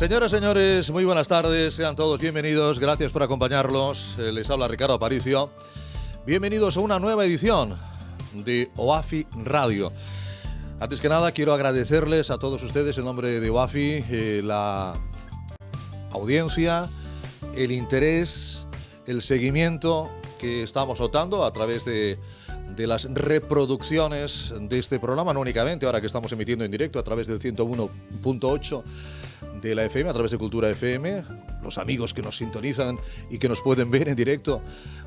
Señoras, señores, muy buenas tardes, sean todos bienvenidos, gracias por acompañarnos, les habla Ricardo Aparicio. Bienvenidos a una nueva edición de OAFI Radio. Antes que nada, quiero agradecerles a todos ustedes en nombre de OAFI la audiencia, el interés, el seguimiento que estamos notando a través de las reproducciones de este programa, no únicamente ahora que estamos emitiendo en directo a través del 101.8 de la FM, a través de Cultura FM, los amigos que nos sintonizan y que nos pueden ver en directo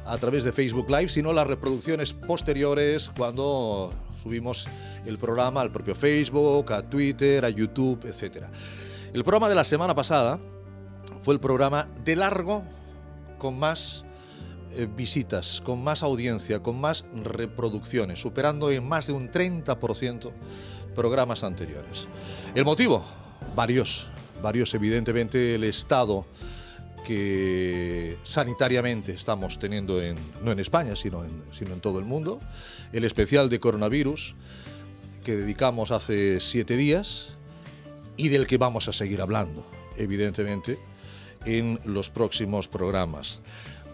a través de Facebook Live, sino las reproducciones posteriores cuando subimos el programa al propio Facebook, a Twitter, a YouTube, etc. El programa de la semana pasada fue el programa de largo con más visitas, con más audiencia, con más reproducciones, superando en más de un 30% programas anteriores. ¿El motivo? Varios, evidentemente, el estado que sanitariamente estamos teniendo, no en España, sino en todo el mundo, el especial de coronavirus que dedicamos hace 7 días y del que vamos a seguir hablando, evidentemente, en los próximos programas.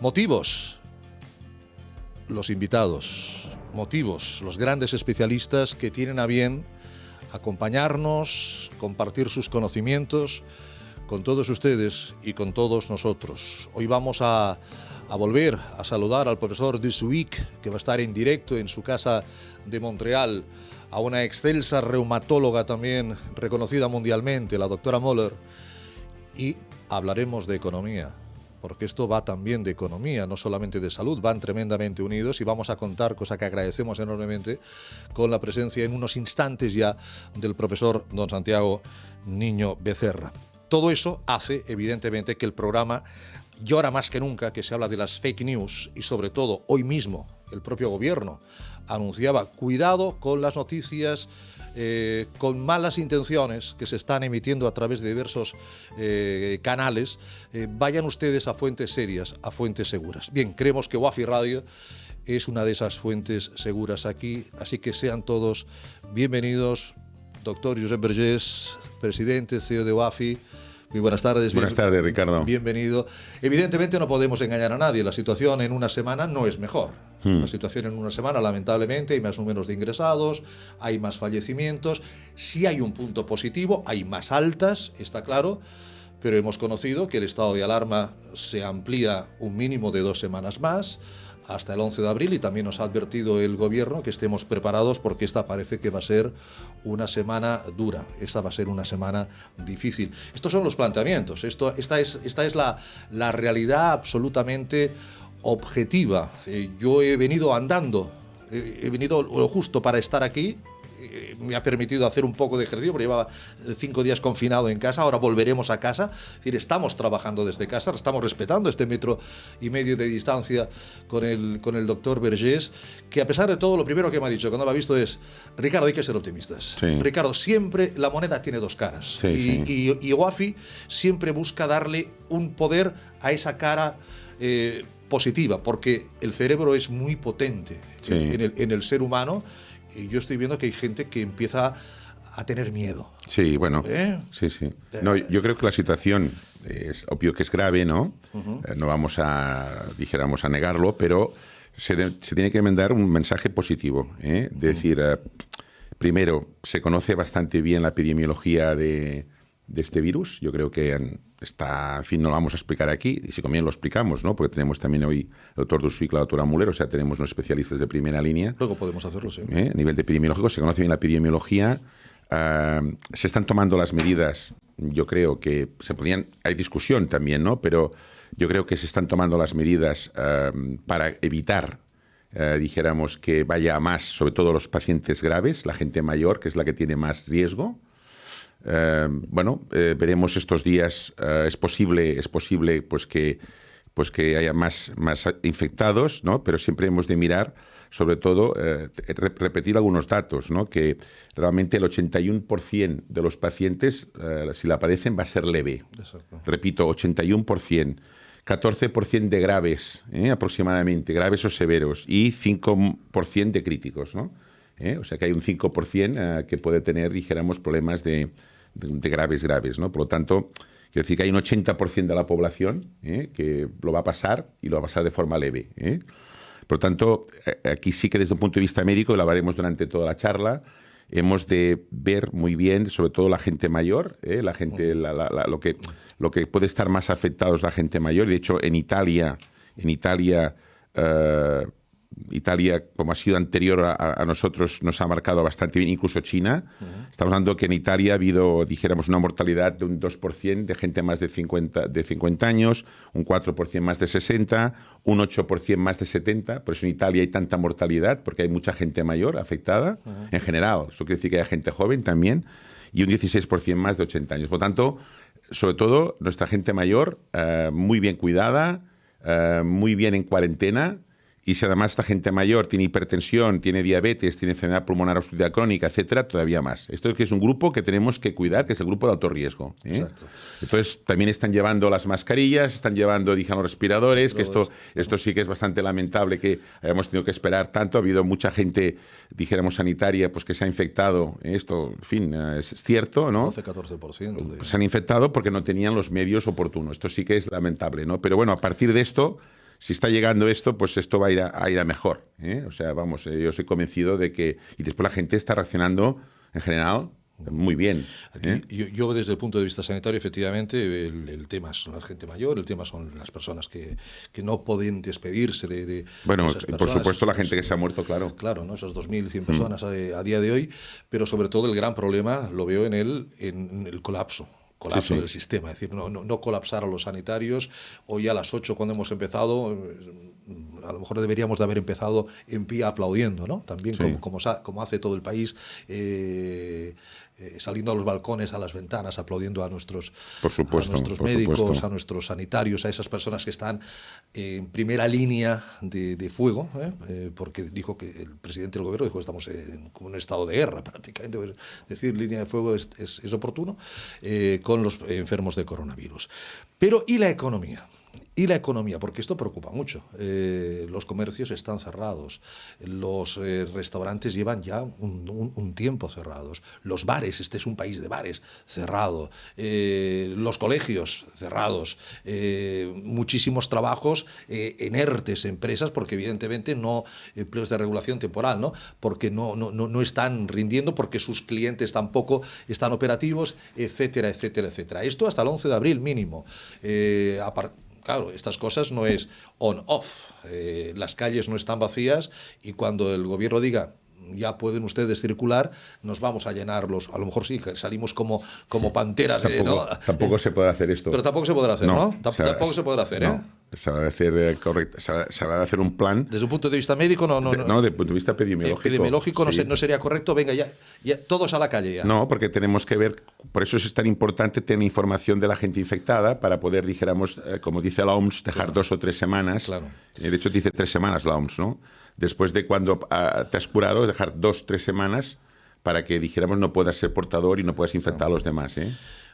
Motivos, los invitados, motivos, los grandes especialistas que tienen a bien acompañarnos, compartir sus conocimientos con todos ustedes y con todos nosotros. Hoy vamos a volver a saludar al profesor Dusuic, que va a estar en directo en su casa de Montreal, a una excelsa reumatóloga también reconocida mundialmente, la doctora Moller, y hablaremos de economía, porque esto va también de economía, no solamente de salud, van tremendamente unidos y vamos a contar, cosa que agradecemos enormemente, con la presencia en unos instantes ya del profesor don Santiago Niño Becerra. Todo eso hace, evidentemente, que el programa, y ahora más que nunca, que se habla de las fake news y sobre todo hoy mismo el propio gobierno anunciaba cuidado con las noticias con malas intenciones que se están emitiendo a través de diversos canales, vayan ustedes a fuentes serias, a fuentes seguras. Bien, creemos que OAFI Radio es una de esas fuentes seguras aquí, así que sean todos bienvenidos. Doctor Josep Vergés, presidente, CEO de OAFI. Muy buenas tardes. Buenas tardes, Ricardo. Bienvenido. Evidentemente no podemos engañar a nadie. La situación en una semana no es mejor. La situación en una semana, lamentablemente, hay más números de ingresados, hay más fallecimientos. Sí hay un punto positivo, hay más altas, está claro, pero hemos conocido que el estado de alarma se amplía un mínimo de 2 semanas más, hasta el 11 de abril, y también nos ha advertido el gobierno que estemos preparados porque esta parece que va a ser una semana dura, esta va a ser una semana difícil. Estos son los planteamientos, esta es la realidad absolutamente objetiva. Yo he venido andando, he venido lo justo para estar aquí. Me ha permitido hacer un poco de ejercicio, porque llevaba 5 días confinado en casa, ahora volveremos a casa, es decir, estamos trabajando desde casa, estamos respetando este 1,5 metros de distancia con el doctor Vergés, que a pesar de todo, lo primero que me ha dicho cuando me ha visto es: Ricardo, hay que ser optimistas. Sí. Ricardo, siempre la moneda tiene 2 caras, y OAFI siempre busca darle un poder a esa cara positiva, porque el cerebro es muy potente en el ser humano. Y yo estoy viendo que hay gente que empieza a tener miedo. Sí, bueno, sí. No, yo creo que la situación es obvio que es grave, ¿no? No vamos a negarlo, pero se tiene que mandar un mensaje positivo, ¿eh? Decir, primero, se conoce bastante bien la epidemiología de este virus. Yo creo que está, en fin, no lo vamos a explicar aquí, y si conviene lo explicamos, ¿no? Porque tenemos también hoy el doctor Dusuic, la doctora Muller, o sea, tenemos unos especialistas de primera línea. Luego podemos hacerlo, sí. A nivel de epidemiológico, se conoce bien la epidemiología, se están tomando las medidas, yo creo que hay discusión también, ¿no? Pero yo creo que se están tomando las medidas para evitar, dijéramos, que vaya a más, sobre todo los pacientes graves, la gente mayor, que es la que tiene más riesgo. Veremos estos días. Es posible pues que haya más infectados, ¿no? Pero siempre hemos de mirar, sobre todo, repetir algunos datos, ¿no? Que realmente el 81% de los pacientes, si la padecen, va a ser leve. Exacto. Repito, 81%. 14% de graves, aproximadamente, graves o severos, y 5% de críticos, ¿no? O sea que hay un 5% que puede tener, dijéramos, problemas de graves, ¿no? Por lo tanto, Quiero decir que hay un 80% de la población que lo va a pasar y lo va a pasar de forma leve. Por lo tanto, aquí sí que desde un punto de vista médico, y lo hablaremos durante toda la charla, hemos de ver muy bien, sobre todo la gente mayor, la gente, lo que puede estar más afectado es la gente mayor. De hecho, en Italia, Italia, como ha sido anterior a nosotros, nos ha marcado bastante bien, incluso China. Estamos hablando que en Italia ha habido, dijéramos, una mortalidad de un 2% de gente más de 50 años, un 4% más de 60, un 8% más de 70. Por eso en Italia hay tanta mortalidad, porque hay mucha gente mayor afectada, en general. Eso quiere decir que hay gente joven también, y un 16% más de 80 años. Por lo tanto, sobre todo, nuestra gente mayor, muy bien cuidada, muy bien en cuarentena. Y si además esta gente mayor tiene hipertensión, tiene diabetes, tiene enfermedad pulmonar obstructiva crónica, etcétera, todavía más. Esto es un grupo que tenemos que cuidar, que es el grupo de alto riesgo. Exacto. Entonces, también están llevando las mascarillas, están llevando, digamos, respiradores, que esto sí que es bastante lamentable que hayamos tenido que esperar tanto. Ha habido mucha gente, dijéramos, sanitaria, pues que se ha infectado. Esto, en fin, es cierto, ¿no? 12-14%. Se han infectado porque no tenían los medios oportunos. Esto sí que es lamentable, ¿no? Pero bueno, a partir de esto, si está llegando esto, pues esto va a ir a mejor. O sea, vamos, yo soy convencido de que... Y después la gente está reaccionando, en general, muy bien. Aquí, yo desde el punto de vista sanitario, efectivamente, el tema son la gente mayor, el tema son las personas que no pueden despedirse de bueno, esas personas. Por supuesto la gente que se ha muerto, claro. Claro, ¿no? Esas 2.100 personas a día de hoy, pero sobre todo el gran problema lo veo en el colapso del sistema, es decir, no colapsar a los sanitarios. Hoy a las 8 cuando hemos empezado, a lo mejor deberíamos de haber empezado en pie aplaudiendo, ¿no? También como hace todo el país, saliendo a los balcones, a las ventanas, aplaudiendo a nuestros médicos, a nuestros sanitarios, a esas personas que están en primera línea de fuego, porque dijo que el presidente del gobierno dijo que estamos como en un estado de guerra prácticamente. Decir línea de fuego es oportuno, con los enfermos de coronavirus. Pero ¿y la economía? Porque esto preocupa mucho. Los comercios están cerrados, los restaurantes llevan ya un tiempo cerrados, los bares, este es un país de bares, cerrado, los colegios cerrados, muchísimos trabajos en ERTES, empresas, porque evidentemente no, empleos de regulación temporal, ¿no? Porque no están rindiendo, porque sus clientes tampoco están operativos, etcétera, etcétera, etcétera. Esto hasta el 11 de abril mínimo. Claro, estas cosas no es on-off. Las calles no están vacías y cuando el gobierno diga ya pueden ustedes circular, nos vamos a llenarlos. A lo mejor sí, salimos como panteras. Tampoco se puede hacer esto. Pero tampoco se podrá hacer, ¿no? Tampoco se podrá hacer, ¿eh? Se va a hacer correcto, se va a hacer un plan. Desde un punto de vista médico, no. Desde el punto de vista epidemiológico. Epidemiológico no sería correcto. Venga, ya todos a la calle ya. No, porque tenemos que ver, por eso es tan importante tener información de la gente infectada para poder, dijéramos, como dice la OMS, dejar 2 o 3 semanas. Claro. De hecho, dice 3 semanas la OMS, ¿no? Después de cuando te has curado, dejar 2 o 3 semanas para que, dijéramos, no puedas ser portador y no puedas infectar a los demás, ¿eh?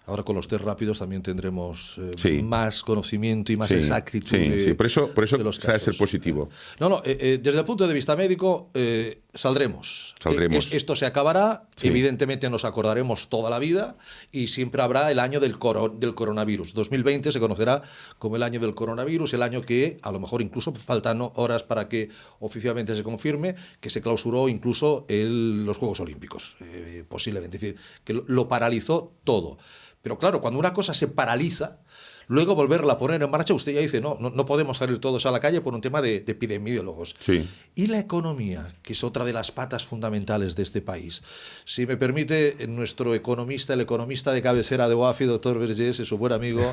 Ahora con los test rápidos también tendremos más conocimiento y más exactitud Por eso de los sabe casos. ser positivo. Desde el punto de vista médico, saldremos. Esto se acabará, evidentemente nos acordaremos toda la vida y siempre habrá el año del coronavirus. 2020 se conocerá como el año del coronavirus, el año que a lo mejor incluso faltan horas para que oficialmente se confirme que se clausuró incluso los Juegos Olímpicos, posiblemente. Es decir, que lo paralizó todo. Pero claro, cuando una cosa se paraliza, luego volverla a poner en marcha, usted ya dice, no podemos salir todos a la calle por un tema de epidemiólogos. Sí. Y la economía, que es otra de las patas fundamentales de este país. Si me permite, nuestro economista, el economista de cabecera de OAFI, doctor Vergés, es su buen amigo,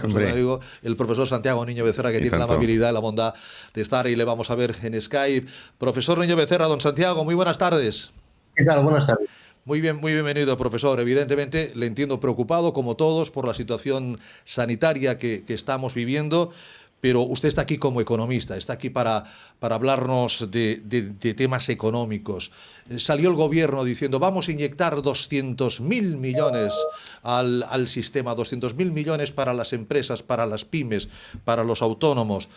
el profesor Santiago Niño Becerra, que tiene la amabilidad y la bondad de estar y le vamos a ver en Skype. Profesor Niño Becerra, don Santiago, muy buenas tardes. ¿Qué tal? Buenas tardes. Muy bienvenido, profesor. Evidentemente le entiendo preocupado, como todos, por la situación sanitaria que estamos viviendo, pero usted está aquí como economista, está aquí para hablarnos de temas económicos. Salió el gobierno diciendo, vamos a inyectar 200.000 millones al sistema, 200.000 millones para las empresas, para las pymes, para los autónomos.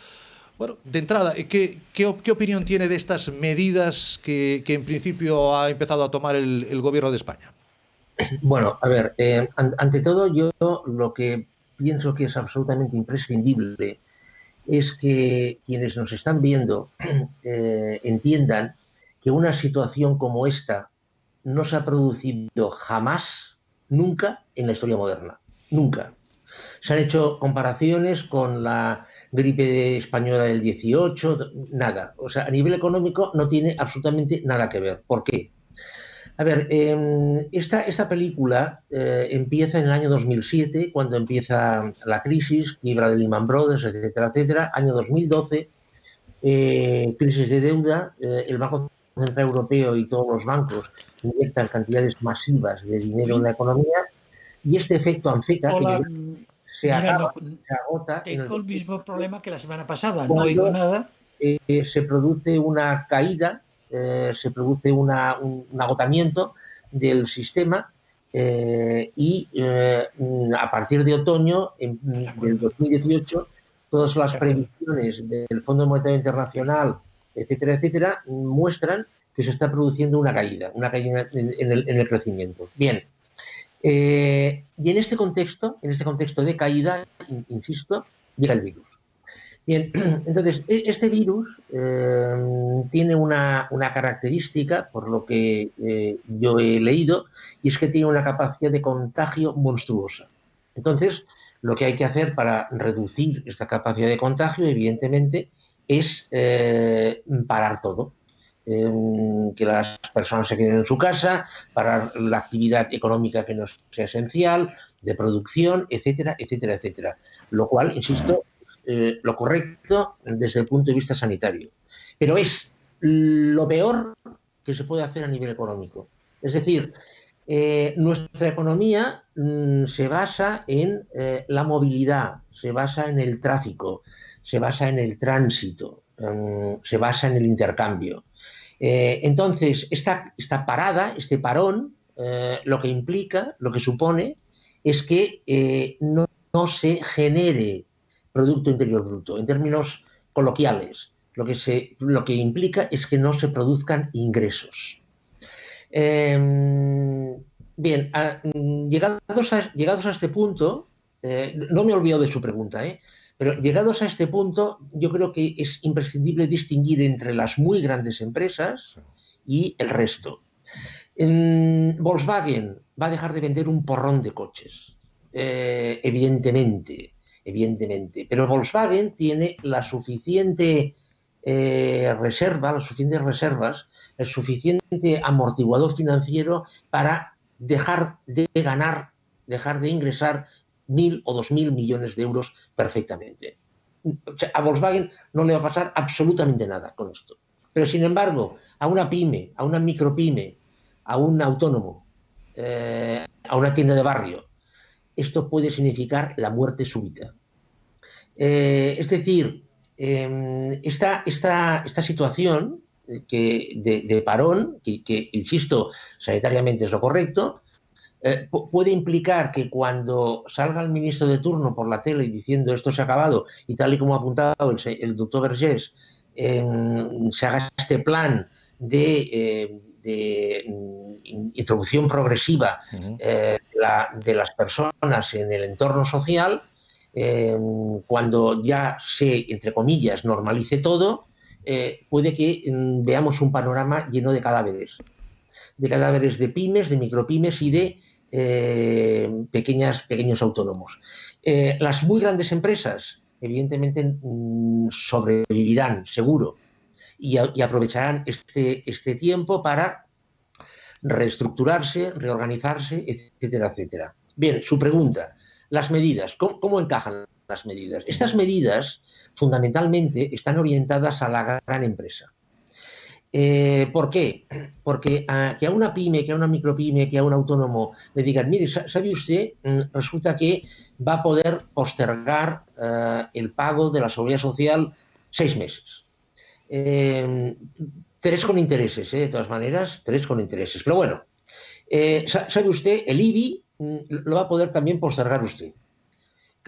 Bueno, de entrada, ¿qué opinión tiene de estas medidas que en principio ha empezado a tomar el gobierno de España? Bueno, a ver, ante todo yo lo que pienso que es absolutamente imprescindible es que quienes nos están viendo entiendan que una situación como esta no se ha producido jamás, nunca en la historia moderna. Nunca. Se han hecho comparaciones con la gripe española del 18, nada. O sea, a nivel económico no tiene absolutamente nada que ver. ¿Por qué? A ver, esta película empieza en el año 2007, cuando empieza la crisis, quiebra de Lehman Brothers, etcétera, etcétera. Año 2012, crisis de deuda, el Banco Central Europeo y todos los bancos inyectan cantidades masivas de dinero en la economía y este efecto Hola, anfeta se mira, acaba, no, se agota en el tengo el mismo problema que la semana pasada, no cuando oigo nada. se produce una caída, se produce un agotamiento del sistema a partir de otoño De del acuerdo, 2018, todas las de acuerdo. previsiones del Fondo Monetario Internacional, etcétera, etcétera, muestran que se está produciendo una caída en el crecimiento. Bien. Y en este contexto de caída, insisto, llega el virus. Bien, entonces, este virus tiene una característica, por lo que yo he leído, y es que tiene una capacidad de contagio monstruosa. Entonces, lo que hay que hacer para reducir esta capacidad de contagio, evidentemente, es parar todo. Que las personas se queden en su casa, parar la actividad económica que no sea esencial, de producción, etcétera, etcétera, etcétera. Lo cual, insisto, lo correcto desde el punto de vista sanitario. Pero es lo peor que se puede hacer a nivel económico. Es decir, nuestra economía se basa en la movilidad, se basa en el tráfico, se basa en el tránsito, se basa en el intercambio. Entonces, esta parada, este parón, lo que implica, lo que supone, es que no se genere Producto Interior Bruto. En términos coloquiales, lo que implica es que no se produzcan ingresos. Bien, llegados a este punto, no me olvido de su pregunta, pero llegados a este punto, yo creo que es imprescindible distinguir entre las muy grandes empresas y el resto. Volkswagen va a dejar de vender un porrón de coches, evidentemente, pero Volkswagen tiene la suficiente reserva, las suficientes reservas, el suficiente amortiguador financiero para dejar de ganar, dejar de ingresar 1.000 o 2.000 millones de euros perfectamente. O sea, a Volkswagen no le va a pasar absolutamente nada con esto. Pero, sin embargo, a una pyme, a una micropyme, a un autónomo, a una tienda de barrio, esto puede significar la muerte súbita. Es decir, esta situación de parón, que, insisto, sanitariamente es lo correcto, puede implicar que cuando salga el ministro de turno por la tele diciendo esto se ha acabado, y tal y como ha apuntado el doctor Vergés, se haga este plan de introducción progresiva de las personas en el entorno social, cuando ya se, entre comillas, normalice todo, puede que veamos un panorama lleno de cadáveres de pymes, de micropymes y de pequeños autónomos. Las muy grandes empresas, evidentemente, sobrevivirán, seguro, y aprovecharán este tiempo para reestructurarse, reorganizarse, etcétera, etcétera. Bien, su pregunta, las medidas, ¿cómo encajan las medidas? Estas medidas, fundamentalmente, están orientadas a la gran empresa. ¿Por qué? Porque que a una pyme, que a una micropyme, que a un autónomo le digan, mire, ¿sabe usted? Resulta que va a poder postergar el pago de la seguridad social 6 meses. 3 con intereses, de todas maneras, 3 con intereses. Pero bueno, ¿sabe usted? El IBI lo va a poder también postergar usted.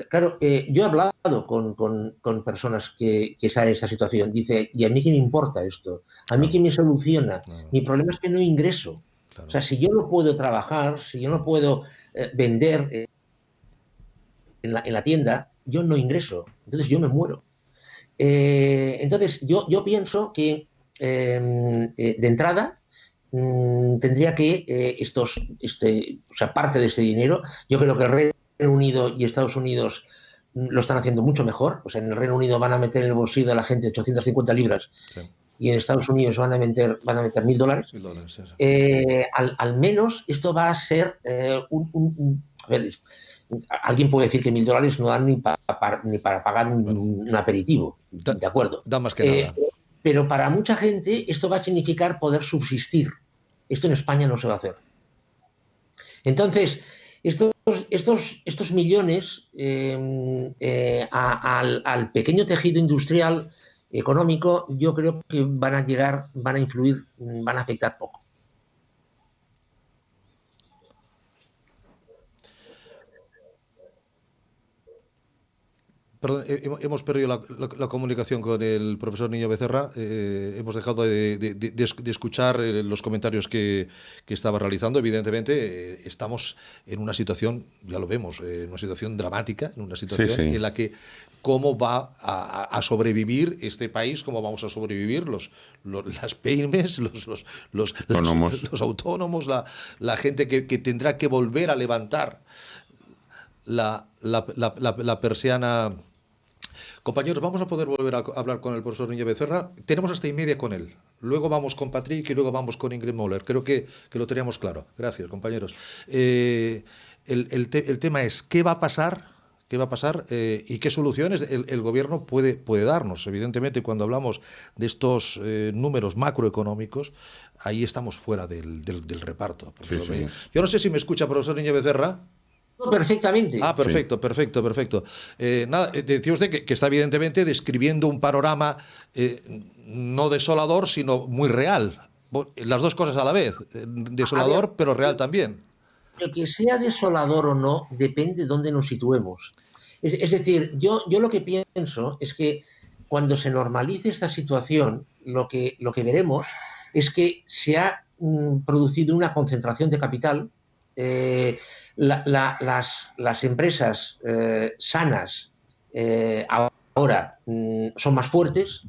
Claro, yo he hablado con personas que están en esta situación. Dice, ¿y a mí qué me importa esto? ¿A mí qué me soluciona? Mi problema es que no ingreso. Claro. O sea, si yo no puedo trabajar, si yo no puedo vender en la tienda, yo no ingreso, entonces yo me muero. Entonces, yo pienso que de entrada tendría que o sea, parte de este dinero, yo creo que el Reino Unido y Estados Unidos lo están haciendo mucho mejor. O sea, en el Reino Unido van a meter en el bolsillo de la gente 850 libras Sí. y en Estados Unidos van a meter $1.000. $1.000, sí, sí. Al menos esto va a ser a ver, alguien puede decir que $1.000 no dan ni para pagar un aperitivo, de acuerdo. Da más que nada. Pero para mucha gente esto va a significar poder subsistir. Esto en España no se va a hacer. Entonces, estos millones al pequeño tejido industrial económico, yo creo que van a llegar, van a influir, van a afectar poco. Perdón, hemos perdido la comunicación con el profesor Niño Becerra. Hemos dejado de escuchar los comentarios que estaba realizando. Evidentemente, estamos en una situación, ya lo vemos, en una situación dramática, en una situación en la que cómo va a sobrevivir este país, cómo vamos a sobrevivir las pymes, los autónomos, la gente que tendrá que volver a levantar la persiana. Compañeros, vamos a poder volver a hablar con el profesor Niño Becerra. Tenemos hasta 1:30 con él. Luego vamos con Patrick y luego vamos con Ingrid Moller. Creo que lo teníamos claro. Gracias, compañeros. El tema es ¿qué va a pasar? ¿Qué va a pasar y qué soluciones el gobierno puede darnos? Evidentemente, cuando hablamos de estos números macroeconómicos, ahí estamos fuera del reparto. Sí, sí. Yo no sé si me escucha, profesor Niño Becerra. Perfectamente. Ah, perfecto, sí. Perfecto. Nada, decía usted que está evidentemente describiendo un panorama no desolador, sino muy real. Las dos cosas a la vez. Desolador, pero real también. El que sea desolador o no depende de dónde nos situemos. Es decir, yo lo que pienso es que cuando se normalice esta situación, lo que veremos es que se ha producido una concentración de capital. Las empresas sanas ahora son más fuertes,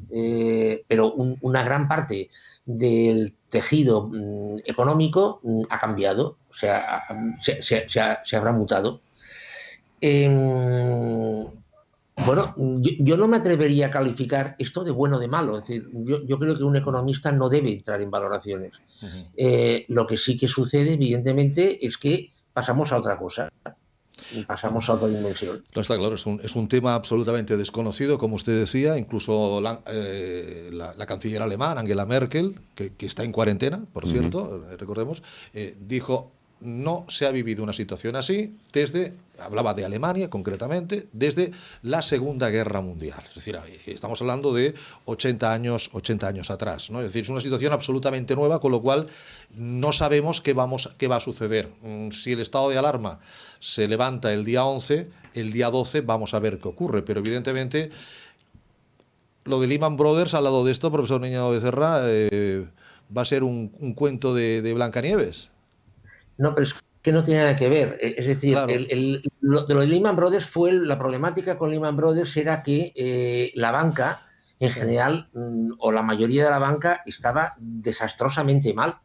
pero una gran parte del tejido económico ha cambiado, o sea, se habrá mutado. Bueno, yo no me atrevería a calificar esto de bueno o de malo. Es decir, yo creo que un economista no debe entrar en valoraciones. Lo que sí que sucede, evidentemente, es que pasamos a otra cosa. Pasamos a otra dimensión. No, está claro, es un tema absolutamente desconocido, como usted decía. Incluso la canciller alemana, Angela Merkel, que está en cuarentena, por cierto, recordemos, dijo: no se ha vivido una situación así hablaba de Alemania concretamente, desde la Segunda Guerra Mundial. Es decir, estamos hablando de 80 años atrás, ¿no? Es decir, es una situación absolutamente nueva, con lo cual no sabemos qué va a suceder. Si el estado de alarma se levanta el día 11, el día 12 vamos a ver qué ocurre, pero evidentemente lo de Lehman Brothers, al lado de esto, profesor Niño Becerra, va a ser un cuento de Blancanieves. No, pero es que no tiene nada que ver. Es decir, claro. Lo de Lehman Brothers la problemática con Lehman Brothers era que la banca, en general, o la mayoría de la banca, estaba desastrosamente mal.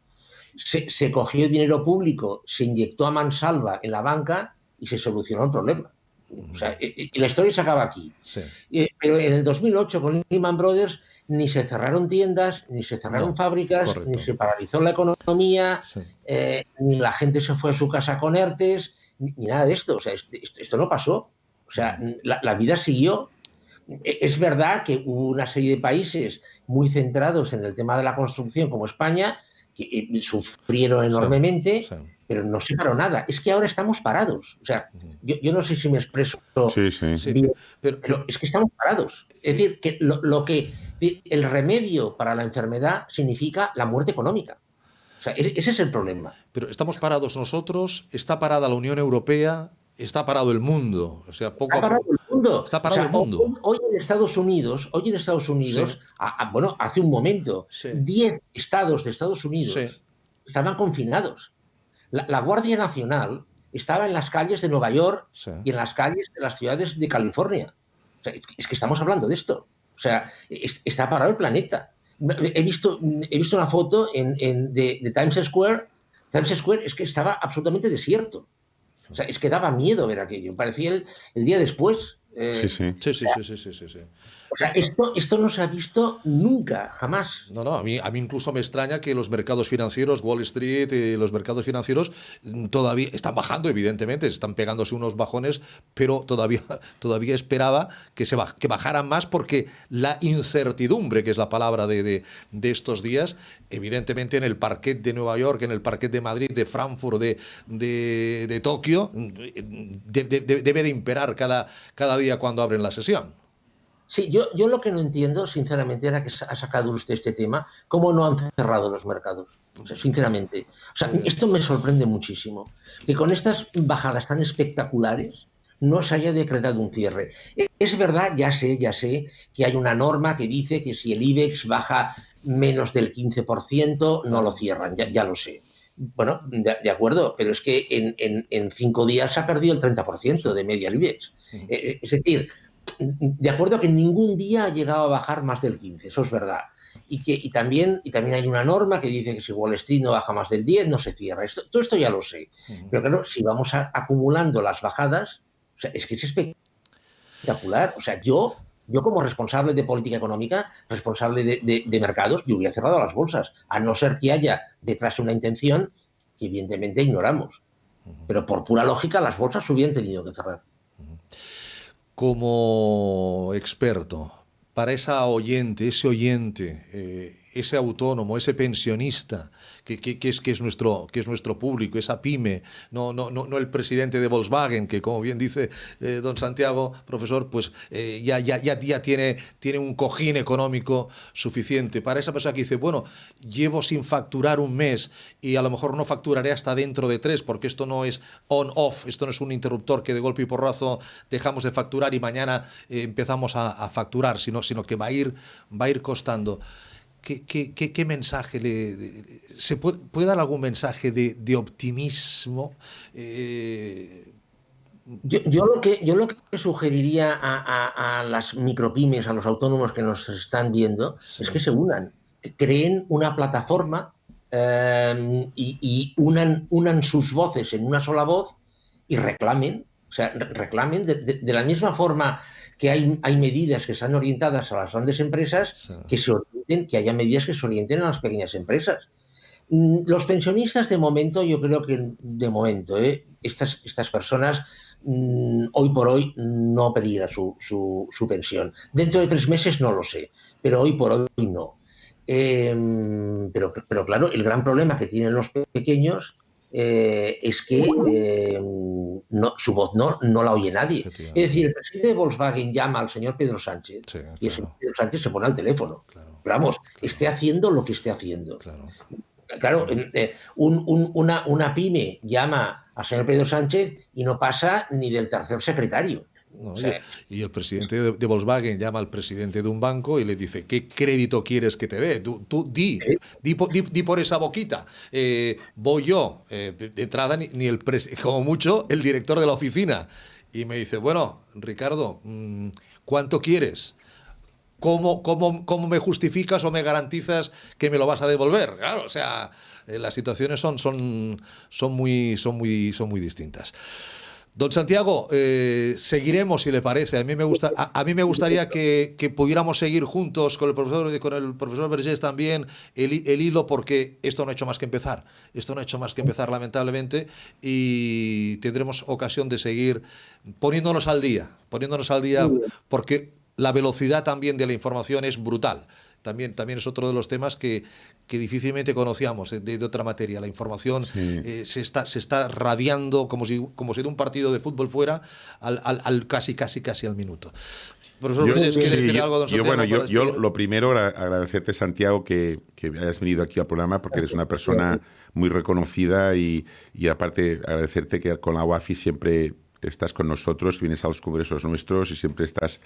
Se cogió dinero público, se inyectó a mansalva en la banca y se solucionó el problema. O sea, y la historia se acaba aquí. Sí. Pero en el 2008, con Lehman Brothers, ni se cerraron tiendas, ni se cerraron fábricas, correcto. Ni se paralizó la economía, ni la gente se fue a su casa con ERTES, ni nada de esto. O sea, esto no pasó. O sea, la vida siguió. Es verdad que hubo una serie de países muy centrados en el tema de la construcción, como España, que sufrieron enormemente, pero no se paró nada. Es que ahora estamos parados. O sea, yo no sé si me expreso bien, pero es que estamos parados. Es decir, que el remedio para la enfermedad significa la muerte económica. O sea, ese es el problema. Pero estamos parados nosotros, está parada la Unión Europea, está parado el mundo. O sea, está parado el mundo. Está parado el mundo. Hoy en Estados Unidos, bueno, hace un momento, 10 estados de Estados Unidos estaban confinados. La Guardia Nacional estaba en las calles de Nueva York Sí. y en las calles de las ciudades de California. O sea, es que estamos hablando de esto. O sea, está parado el planeta. He visto una foto de Times Square. Times Square es que estaba absolutamente desierto. O sea, es que daba miedo ver aquello. Parecía el día después. Sí, sí. Sí. O sea, esto no se ha visto nunca, jamás. No, a mí incluso me extraña que los mercados financieros, Wall Street y los mercados financieros todavía están bajando, evidentemente, están pegándose unos bajones, pero todavía esperaba que bajaran más porque la incertidumbre, que es la palabra de estos días, evidentemente en el parquet de Nueva York, en el parquet de Madrid, de Frankfurt, de Tokio, debe de imperar cada día cuando abren la sesión. Sí, yo lo que no entiendo, sinceramente, era que ha sacado usted este tema, cómo no han cerrado los mercados. O sea, sinceramente. O sea, esto me sorprende muchísimo. Que con estas bajadas tan espectaculares no se haya decretado un cierre. Es verdad, ya sé, que hay una norma que dice que si el IBEX baja menos del 15%, no lo cierran, ya lo sé. Bueno, de acuerdo, pero es que en 5 días se ha perdido el 30% de media el IBEX. Es decir, de acuerdo que ningún día ha llegado a bajar más del 15, eso es verdad. Y también hay una norma que dice que si Wall Street no baja más del 10, no se cierra. Todo esto ya lo sé. Pero claro, si vamos acumulando las bajadas, o sea, es que es espectacular. O sea, yo como responsable de política económica, responsable de mercados, yo hubiera cerrado las bolsas, a no ser que haya detrás una intención que evidentemente ignoramos. Pero por pura lógica, las bolsas hubieran tenido que cerrar. Como experto, para ese oyente, ese autónomo, ese pensionista, que es nuestro público, esa pyme, no el presidente de Volkswagen, que como bien dice don Santiago, profesor, pues ya tiene un cojín económico suficiente. Para esa persona que dice, bueno, llevo sin facturar un mes y a lo mejor no facturaré hasta dentro de 3, porque esto no es on-off, esto no es un interruptor que de golpe y porrazo dejamos de facturar y mañana empezamos a facturar, sino que va a ir costando. ¿Qué mensaje se puede dar algún mensaje de optimismo? Yo lo que sugeriría a las micropymes, a los autónomos que nos están viendo, sí, es que se unan, que creen una plataforma y unan sus voces en una sola voz y reclamen, o sea, reclamen de la misma forma que hay medidas que están orientadas a las grandes empresas, sí, que haya medidas que se orienten a las pequeñas empresas. Los pensionistas, de momento, yo creo que estas personas hoy por hoy no pedirán su pensión. Dentro de 3 meses no lo sé, pero hoy por hoy no. Pero claro, el gran problema que tienen los pequeños es que su voz no la oye nadie. Es decir, el presidente de Volkswagen llama al señor Pedro Sánchez, sí, claro, y el señor Pedro Sánchez se pone al teléfono. Claro, pero vamos, esté haciendo lo que esté haciendo. Claro, una pyme llama al señor Pedro Sánchez y no pasa ni del tercer secretario. No, o sea, y el presidente de Volkswagen llama al presidente de un banco y le dice, ¿qué crédito quieres que te dé? Tú di por esa boquita. Voy yo, de entrada, como mucho, el director de la oficina. Y me dice, bueno, Ricardo, ¿cuánto quieres? ¿Cómo me justificas o me garantizas que me lo vas a devolver? Claro, o sea, las situaciones son muy distintas. Don Santiago, seguiremos, si le parece. A mí me gustaría que pudiéramos seguir juntos con el profesor Vergés también el hilo, porque esto no ha hecho más que empezar. Lamentablemente, y tendremos ocasión de seguir poniéndonos al día, porque la velocidad también de la información es brutal. También es otro de los temas que difícilmente conocíamos de otra materia. La información sí, se está radiando como si de un partido de fútbol fuera al casi al minuto. Profesor, ¿quiere decir algo, don Santiago? Yo lo primero, agradecerte, Santiago, que hayas venido aquí al programa, porque eres una persona muy reconocida y aparte agradecerte que con la UAFI siempre estás con nosotros, vienes a los congresos nuestros y siempre estás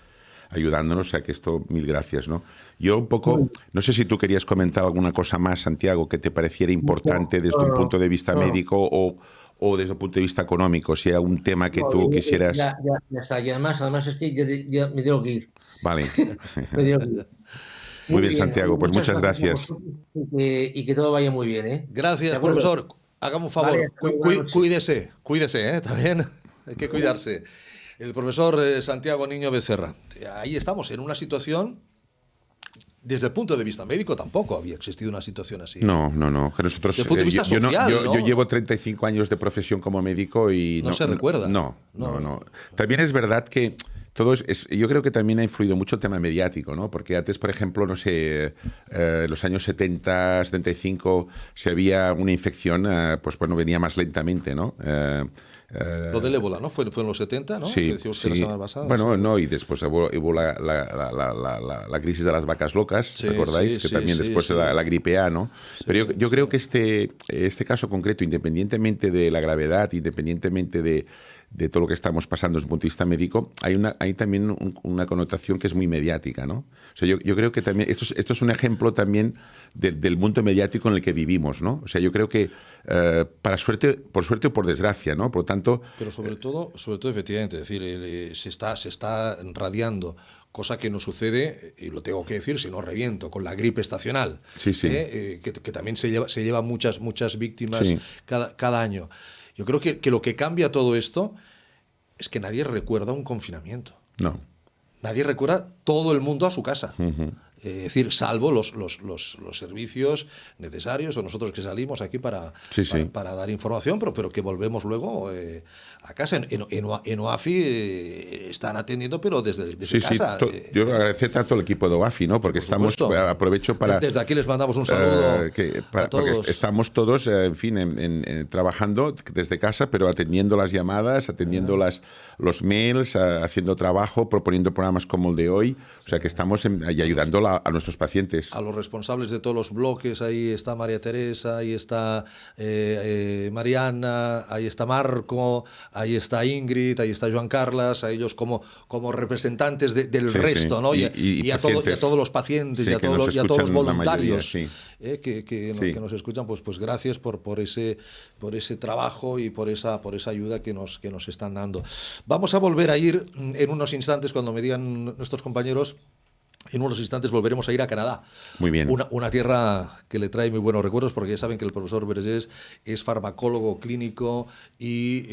ayudándonos, o sea que esto, mil gracias, ¿no? Yo un poco, no sé si tú querías comentar alguna cosa más, Santiago, que te pareciera importante desde un punto de vista médico o o desde el punto de vista económico, si hay algún tema que tú quisieras... Ya está. Y además es que ya me tengo que ir. Vale. Me tengo que ir. Muy bien, Santiago, pues muchas gracias. Y que todo vaya muy bien, ¿eh? Gracias, profesor. Hágame un favor, Vale, cuídese, también hay que cuidarse. El profesor Santiago Niño Becerra. Ahí estamos, en una situación, desde el punto de vista médico tampoco había existido una situación así. No. Que nosotros, desde el punto de vista social, yo llevo 35 años de profesión como médico y... No se recuerda. No. También es verdad que... yo creo que también ha influido mucho el tema mediático, ¿no? Porque antes, por ejemplo, no sé, los años 70, 75, si había una infección, pues bueno, venía más lentamente, ¿no? Lo del ébola, ¿no? Fue en los 70, ¿no? Sí, que decía usted la semana pasada. Bueno, sí. no, y después hubo la crisis de las vacas locas, Sí, ¿recordáis? sí, que también sí, después sí. la gripe A, ¿no? Sí, Pero yo creo que este caso concreto, independientemente de la gravedad, independientemente de todo lo que estamos pasando desde el punto de vista médico, hay también una connotación que es muy mediática, ¿no? O sea, yo creo que también esto es un ejemplo también del mundo mediático en el que vivimos, ¿no? O sea, yo creo que por suerte o por desgracia, ¿no? Por lo tanto... Pero sobre todo efectivamente, es decir, se está radiando, cosa que no sucede, y lo tengo que decir, si no reviento, con la gripe estacional, Sí. que también se lleva muchas víctimas Sí. cada año. Yo creo que lo que cambia todo esto es que nadie recuerda un confinamiento. No. Nadie recuerda todo el mundo a su casa. Uh-huh. Es decir, salvo los servicios necesarios o nosotros que salimos aquí para dar información, pero que volvemos luego a casa. En OAFI están atendiendo, pero desde casa. Yo agradecer tanto al equipo de OAFI, ¿no? Porque aprovecho para... Desde aquí les mandamos un saludo a todos. Porque estamos todos, trabajando desde casa, pero atendiendo las llamadas, atendiendo los mails, haciendo trabajo, proponiendo programas como el de hoy. O sea, que estamos y ayudando a nuestros pacientes. A los responsables de todos los bloques, ahí está María Teresa, ahí está Mariana, ahí está Marco, ahí está Ingrid, ahí está Joan Carlas, a ellos como representantes del resto, ¿no? Y a todos los pacientes, y a todos los voluntarios que nos escuchan, pues gracias por ese trabajo y por esa ayuda que nos están dando. Vamos a volver a ir en unos instantes, cuando me digan nuestros compañeros. En unos instantes volveremos a ir a Canadá. Muy bien. Una tierra que le trae muy buenos recuerdos, porque ya saben que el profesor Vergés es farmacólogo clínico y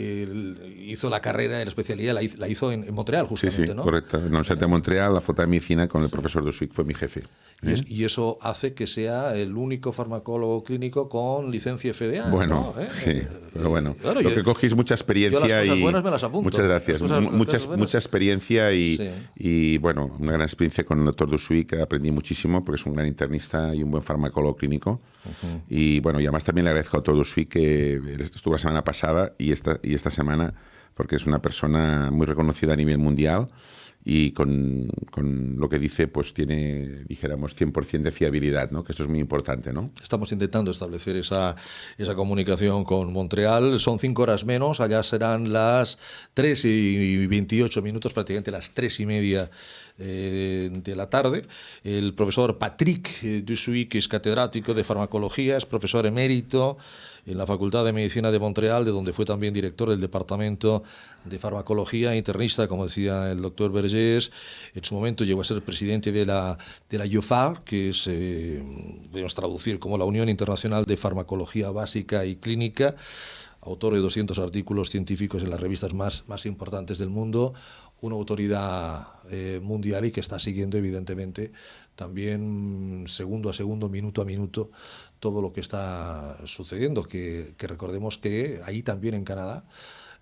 hizo la carrera, la especialidad, la hizo en Montreal, justamente, ¿no? Correcto. En la Universidad de Montreal, la Facultad de Medicina, con el profesor Dusuic, fue mi jefe. Y eso hace que sea el único farmacólogo clínico con licencia FDA. Bueno, ¿no? sí, pero bueno. Claro, lo que cogís mucha experiencia. Yo las cosas buenas me las apunto. Muchas gracias. Mucha experiencia y, bueno, una gran experiencia con el doctor Dusuic. Aprendí muchísimo porque es un gran internista y un buen farmacólogo clínico. Uh-huh. Y, bueno, y además también le agradezco al doctor Dusuic, que estuvo la semana pasada y esta semana, porque es una persona muy reconocida a nivel mundial. Y con lo que dice, pues tiene, dijéramos, 100% de fiabilidad, ¿no? Que eso es muy importante, ¿no? Estamos intentando establecer esa comunicación con Montreal. Son 5 horas menos, allá serán las 3:28, prácticamente las 3:30 de la tarde. El profesor Patrick Dusuic es catedrático de farmacología, es profesor emérito en la Facultad de Medicina de Montreal, de donde fue también director del Departamento de Farmacología, internista, como decía el doctor Vergés. En su momento llegó a ser presidente de la UFA, que es, debemos traducir como la Unión Internacional de Farmacología Básica y Clínica, autor de 200 artículos científicos en las revistas más importantes del mundo, una autoridad mundial y que está siguiendo, evidentemente, también segundo a segundo, minuto a minuto, todo lo que está sucediendo, que recordemos que ahí también en Canadá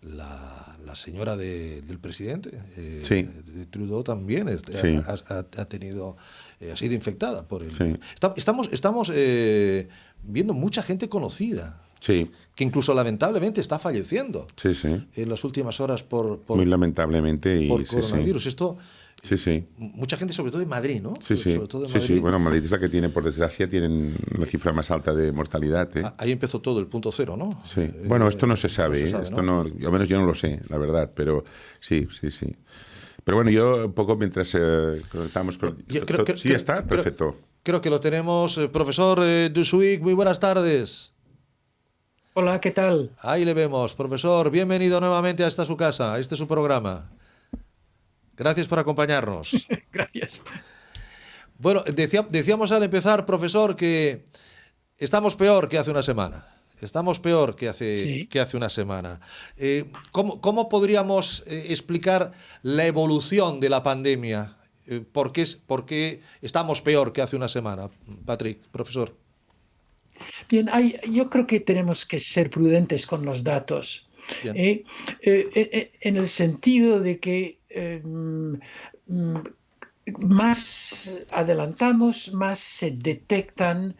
la señora del presidente, de Trudeau, también ha sido infectada por el... Sí. Estamos viendo mucha gente conocida. Sí. Que incluso lamentablemente está falleciendo en las últimas horas muy lamentablemente por coronavirus. Esto, sí. Mucha gente, sobre todo en Madrid, ¿no? Sí. Sobre todo en Madrid. Bueno, Madrid es la que tiene, por desgracia, tienen la cifra más alta de mortalidad. Ahí empezó todo el punto cero, ¿no? Sí. Bueno, esto no se sabe, esto ¿no? Al menos yo no lo sé, la verdad, pero sí. Pero bueno, yo un poco mientras conectamos con... Sí, está, perfecto. Creo que lo tenemos. Profesor Dusuic, muy buenas tardes. Hola, ¿qué tal? Ahí le vemos, profesor. Bienvenido nuevamente a esta su casa, a este su programa. Gracias por acompañarnos. Gracias. Bueno, decíamos al empezar, profesor, que estamos peor que hace una semana. Estamos peor Sí. que hace una semana. ¿Cómo podríamos explicar la evolución de la pandemia? ¿Por qué estamos peor que hace una semana? Patrick, profesor. Bien, yo creo que tenemos que ser prudentes con los datos, Bien. en el sentido de que mm, más adelantamos, más se detectan.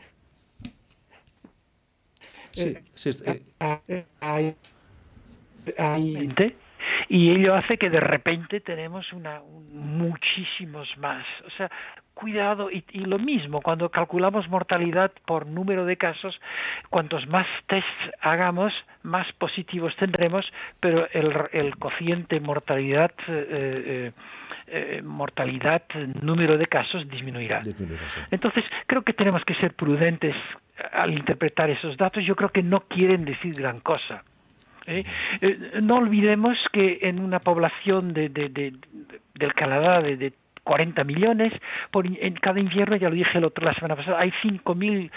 Sí, eh, sí, hay, hay- y ello hace que de repente tenemos muchísimos más. O sea, cuidado, y lo mismo, cuando calculamos mortalidad por número de casos, cuantos más tests hagamos, más positivos tendremos, pero el cociente mortalidad, número de casos disminuirá. sí. Entonces, creo que tenemos que ser prudentes al interpretar esos datos. Yo creo que no quieren decir gran cosa. No olvidemos que en una población del Canadá de 40 millones, en cada invierno, ya lo dije la semana pasada, hay 5.000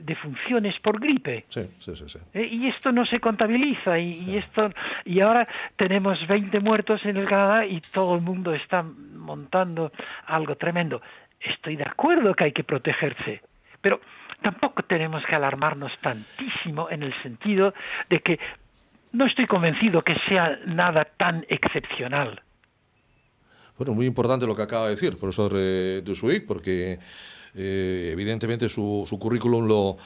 defunciones por gripe. Sí. Y esto no se contabiliza, y ahora tenemos 20 muertos en el Canadá y todo el mundo está montando algo tremendo. Estoy de acuerdo que hay que protegerse, pero tampoco tenemos que alarmarnos tantísimo en el sentido de que no estoy convencido que sea nada tan excepcional. Bueno, muy importante lo que acaba de decir, profesor Dusuic, porque evidentemente su currículum lo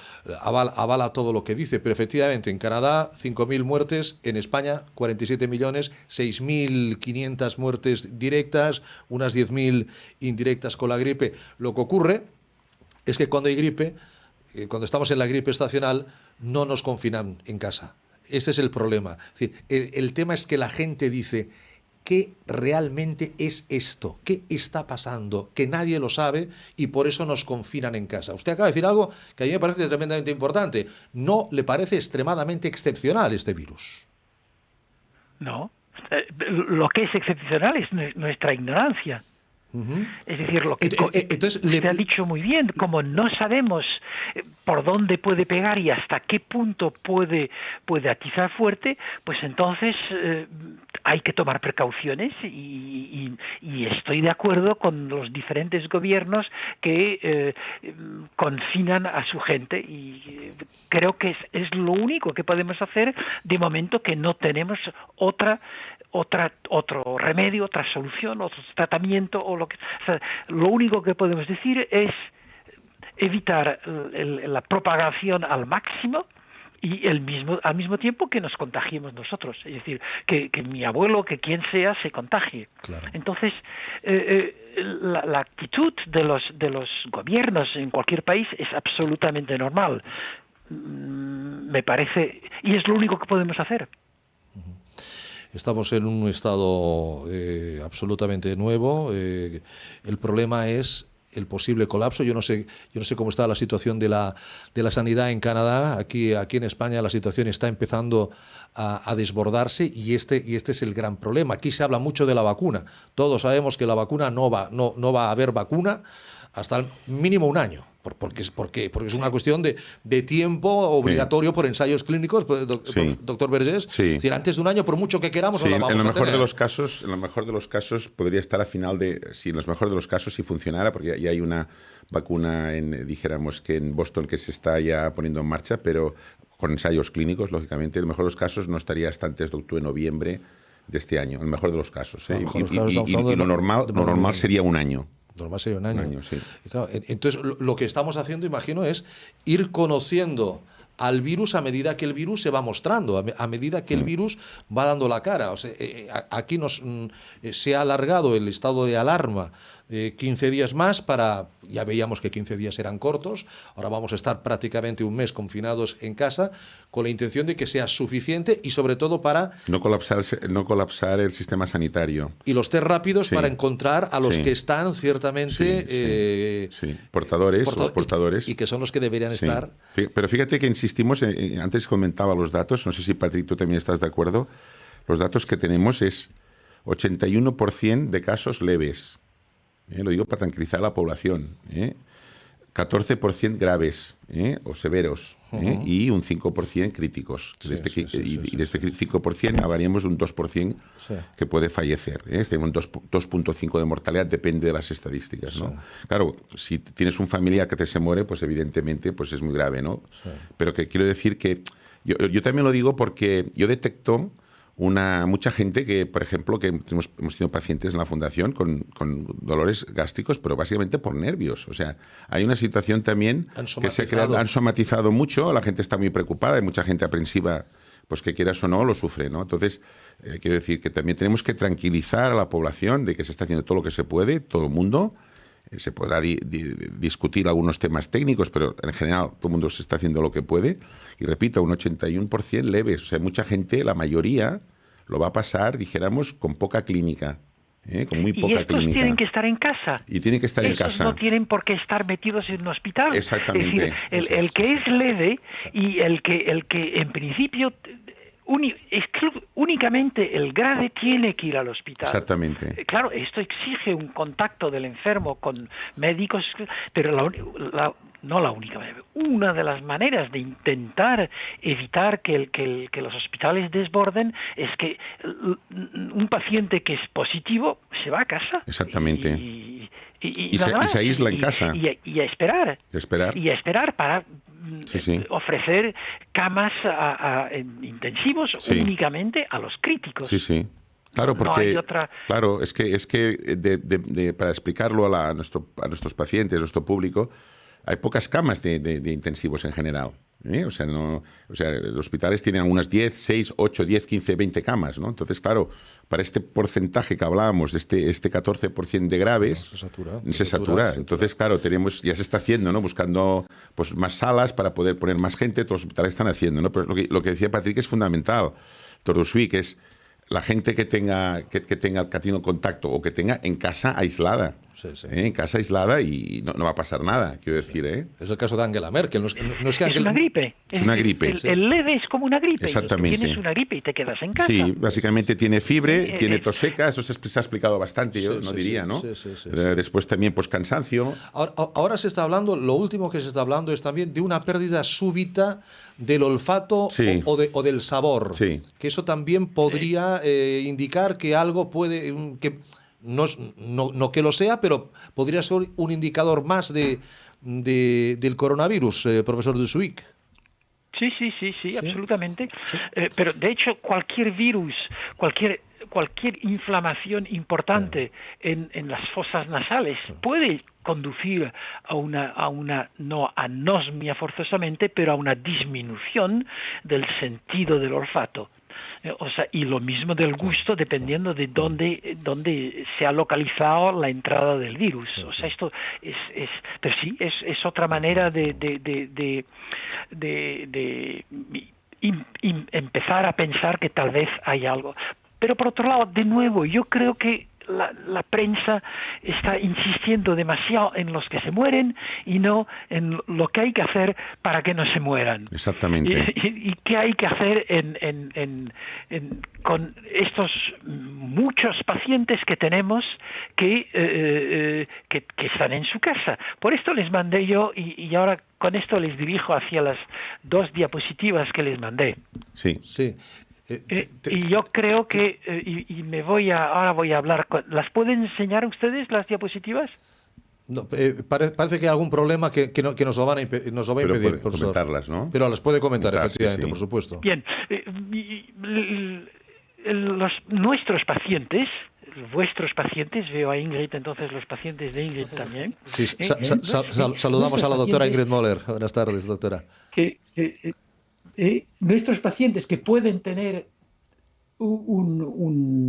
avala todo lo que dice, pero efectivamente en Canadá 5.000 muertes, en España 47 millones, 6.500 muertes directas, unas 10.000 indirectas con la gripe. Lo que ocurre es que cuando hay gripe, cuando estamos en la gripe estacional, no nos confinan en casa. Este es el problema. Es decir, el tema es que la gente dice: ¿qué realmente es esto? ¿Qué está pasando? Que nadie lo sabe y por eso nos confinan en casa. Usted acaba de decir algo que a mí me parece tremendamente importante. ¿No le parece extremadamente excepcional este virus? No. Lo que es excepcional es nuestra ignorancia. Uh-huh. Es decir, lo que Entonces, usted ha dicho muy bien, como no sabemos por dónde puede pegar y hasta qué punto puede atizar fuerte, pues entonces hay que tomar precauciones, y estoy de acuerdo con los diferentes gobiernos que confinan a su gente, y creo que es lo único que podemos hacer de momento, que no tenemos otro remedio, otra solución, otro tratamiento, o sea, lo único que podemos decir es evitar la propagación al máximo, y al mismo tiempo que nos contagiemos nosotros, es decir, que mi abuelo, que quien sea, se contagie. Claro. Entonces, la actitud de los gobiernos en cualquier país es absolutamente normal, me parece, y es lo único que podemos hacer. Estamos en un estado absolutamente nuevo. El problema es el posible colapso. Yo no sé cómo está la situación de la sanidad en Canadá. Aquí en España la situación está empezando a desbordarse, y este es el gran problema. Aquí se habla mucho de la vacuna. Todos sabemos que la vacuna no va a haber vacuna hasta el mínimo un año. Porque es una cuestión de tiempo obligatorio por ensayos clínicos, doctor Vergés. Sí. Es decir, antes de un año, por mucho que queramos, sí, no la vamos en lo a mejor tener. en lo mejor de los casos podría estar a final en los mejores de los casos, si funcionara, porque ya hay una vacuna, dijéramos que en Boston, que se está ya poniendo en marcha, pero con ensayos clínicos, lógicamente, en el mejor de los casos no estaría hasta antes de octubre, noviembre de este año, en el mejor de los casos. Y lo normal sería un año. Normal sería un año. Sí. Y claro, entonces, lo que estamos haciendo, imagino, es ir conociendo al virus a medida que el virus se va mostrando, a medida que el virus va dando la cara. O sea, aquí se ha alargado el estado de alarma 15 días más para... Ya veíamos que 15 días eran cortos, ahora vamos a estar prácticamente un mes confinados en casa, con la intención de que sea suficiente y sobre todo para... No colapsar el sistema sanitario. Y los test rápidos Sí. para encontrar a los Sí. que están ciertamente... Sí. Portadores. Y que son los que deberían Sí. estar... Pero fíjate que insistimos, antes comentaba los datos, no sé si Patrick tú también estás de acuerdo, los datos que tenemos es 81% de casos leves, lo digo para tranquilizar a la población, 14% graves o severos, y un 5% críticos. Sí, de este, sí, sí, y sí, de este 5% hablaríamos de un 2% Sí. que puede fallecer. Un 2.5 de mortalidad, depende de las estadísticas, ¿no? Sí. Claro, si tienes un familiar que se muere, pues evidentemente pues es muy grave, ¿no? Sí. Pero que quiero decir que yo también lo digo porque yo detecto mucha gente que, por ejemplo, que hemos tenido pacientes en la fundación con dolores gástricos, pero básicamente por nervios. O sea, hay una situación también que han somatizado mucho, la gente está muy preocupada, hay mucha gente aprensiva, pues que quieras o no, lo sufre, ¿no? Entonces, quiero decir que también tenemos que tranquilizar a la población de que se está haciendo todo lo que se puede, todo el mundo. Se podrá discutir algunos temas técnicos, pero en general todo el mundo se está haciendo lo que puede. Y repito, un 81% leves. O sea, mucha gente, la mayoría, lo va a pasar, dijéramos, con poca clínica. Con muy poca y estos clínica. Tienen que estar en casa. Y tienen que estar en casa. No tienen por qué estar metidos en un hospital. Exactamente. Es decir, el que es leve y el que en principio... únicamente el grave tiene que ir al hospital. Exactamente. Claro, esto exige un contacto del enfermo con médicos, pero no la única manera. Una de las maneras de intentar evitar que los hospitales desborden es que un paciente que es positivo se va a casa. Exactamente. Y se aísla en casa. Y a esperar. Y a esperar para ofrecer camas intensivos únicamente a los críticos. Sí, sí. Claro, porque claro, es que para explicarlo a nuestros pacientes, a nuestro público, hay pocas camas de intensivos en general. O sea, los hospitales tienen unas 10, 6, 8, 10, 15, 20 camas, ¿no? Entonces, claro, para este porcentaje que hablábamos, de este 14% de graves, se satura. Entonces, claro, ya se está haciendo, ¿no? Buscando pues más salas para poder poner más gente, todos los hospitales están haciendo, ¿no? Pero lo que decía Patrick es fundamental, Tordosui, que es la gente que ha tenido contacto o que tenga en casa aislada. Sí. En casa aislada y no va a pasar nada, quiero decir. Es el caso de Angela Merkel. No es que es una gripe. Es una gripe. El leve es como una gripe. Exactamente. Tienes una gripe y te quedas en casa. Sí, básicamente tiene fiebre, tiene tos seca, eso se ha explicado bastante, yo diría, ¿no? Sí. Después también, pues, cansancio. Ahora se está hablando, lo último que se está hablando es también de una pérdida súbita del olfato o del sabor. Sí. Que eso también podría indicar que algo puede... No que lo sea, pero podría ser un indicador más del coronavirus, profesor Dusuic. Sí, absolutamente. Sí. Pero de hecho cualquier virus, cualquier inflamación importante en las fosas nasales puede conducir a una no anosmia forzosamente, pero a una disminución del sentido del olfato. O sea, y lo mismo del gusto dependiendo de dónde se ha localizado la entrada del virus. O sea, esto pero sí, es otra manera de empezar a pensar que tal vez hay algo. Pero por otro lado, de nuevo, yo creo que la prensa está insistiendo demasiado en los que se mueren y no en lo que hay que hacer para que no se mueran. Exactamente. Y qué hay que hacer con estos muchos pacientes que tenemos que están en su casa. Por esto les mandé yo y ahora con esto les dirijo hacia las 2 diapositivas que les mandé. Sí. Y yo creo que ahora voy a hablar ¿las pueden enseñar ustedes las diapositivas? No, parece que hay algún problema que nos lo va a impedir, profesor. Comentarlas, ¿no? Pero las puede comentar, efectivamente, por supuesto. Bien, nuestros pacientes, vuestros pacientes, veo a Ingrid, entonces los pacientes de Ingrid también. Sí, saludamos a la doctora Ingrid Moller. Buenas tardes, doctora. Nuestros pacientes que pueden tener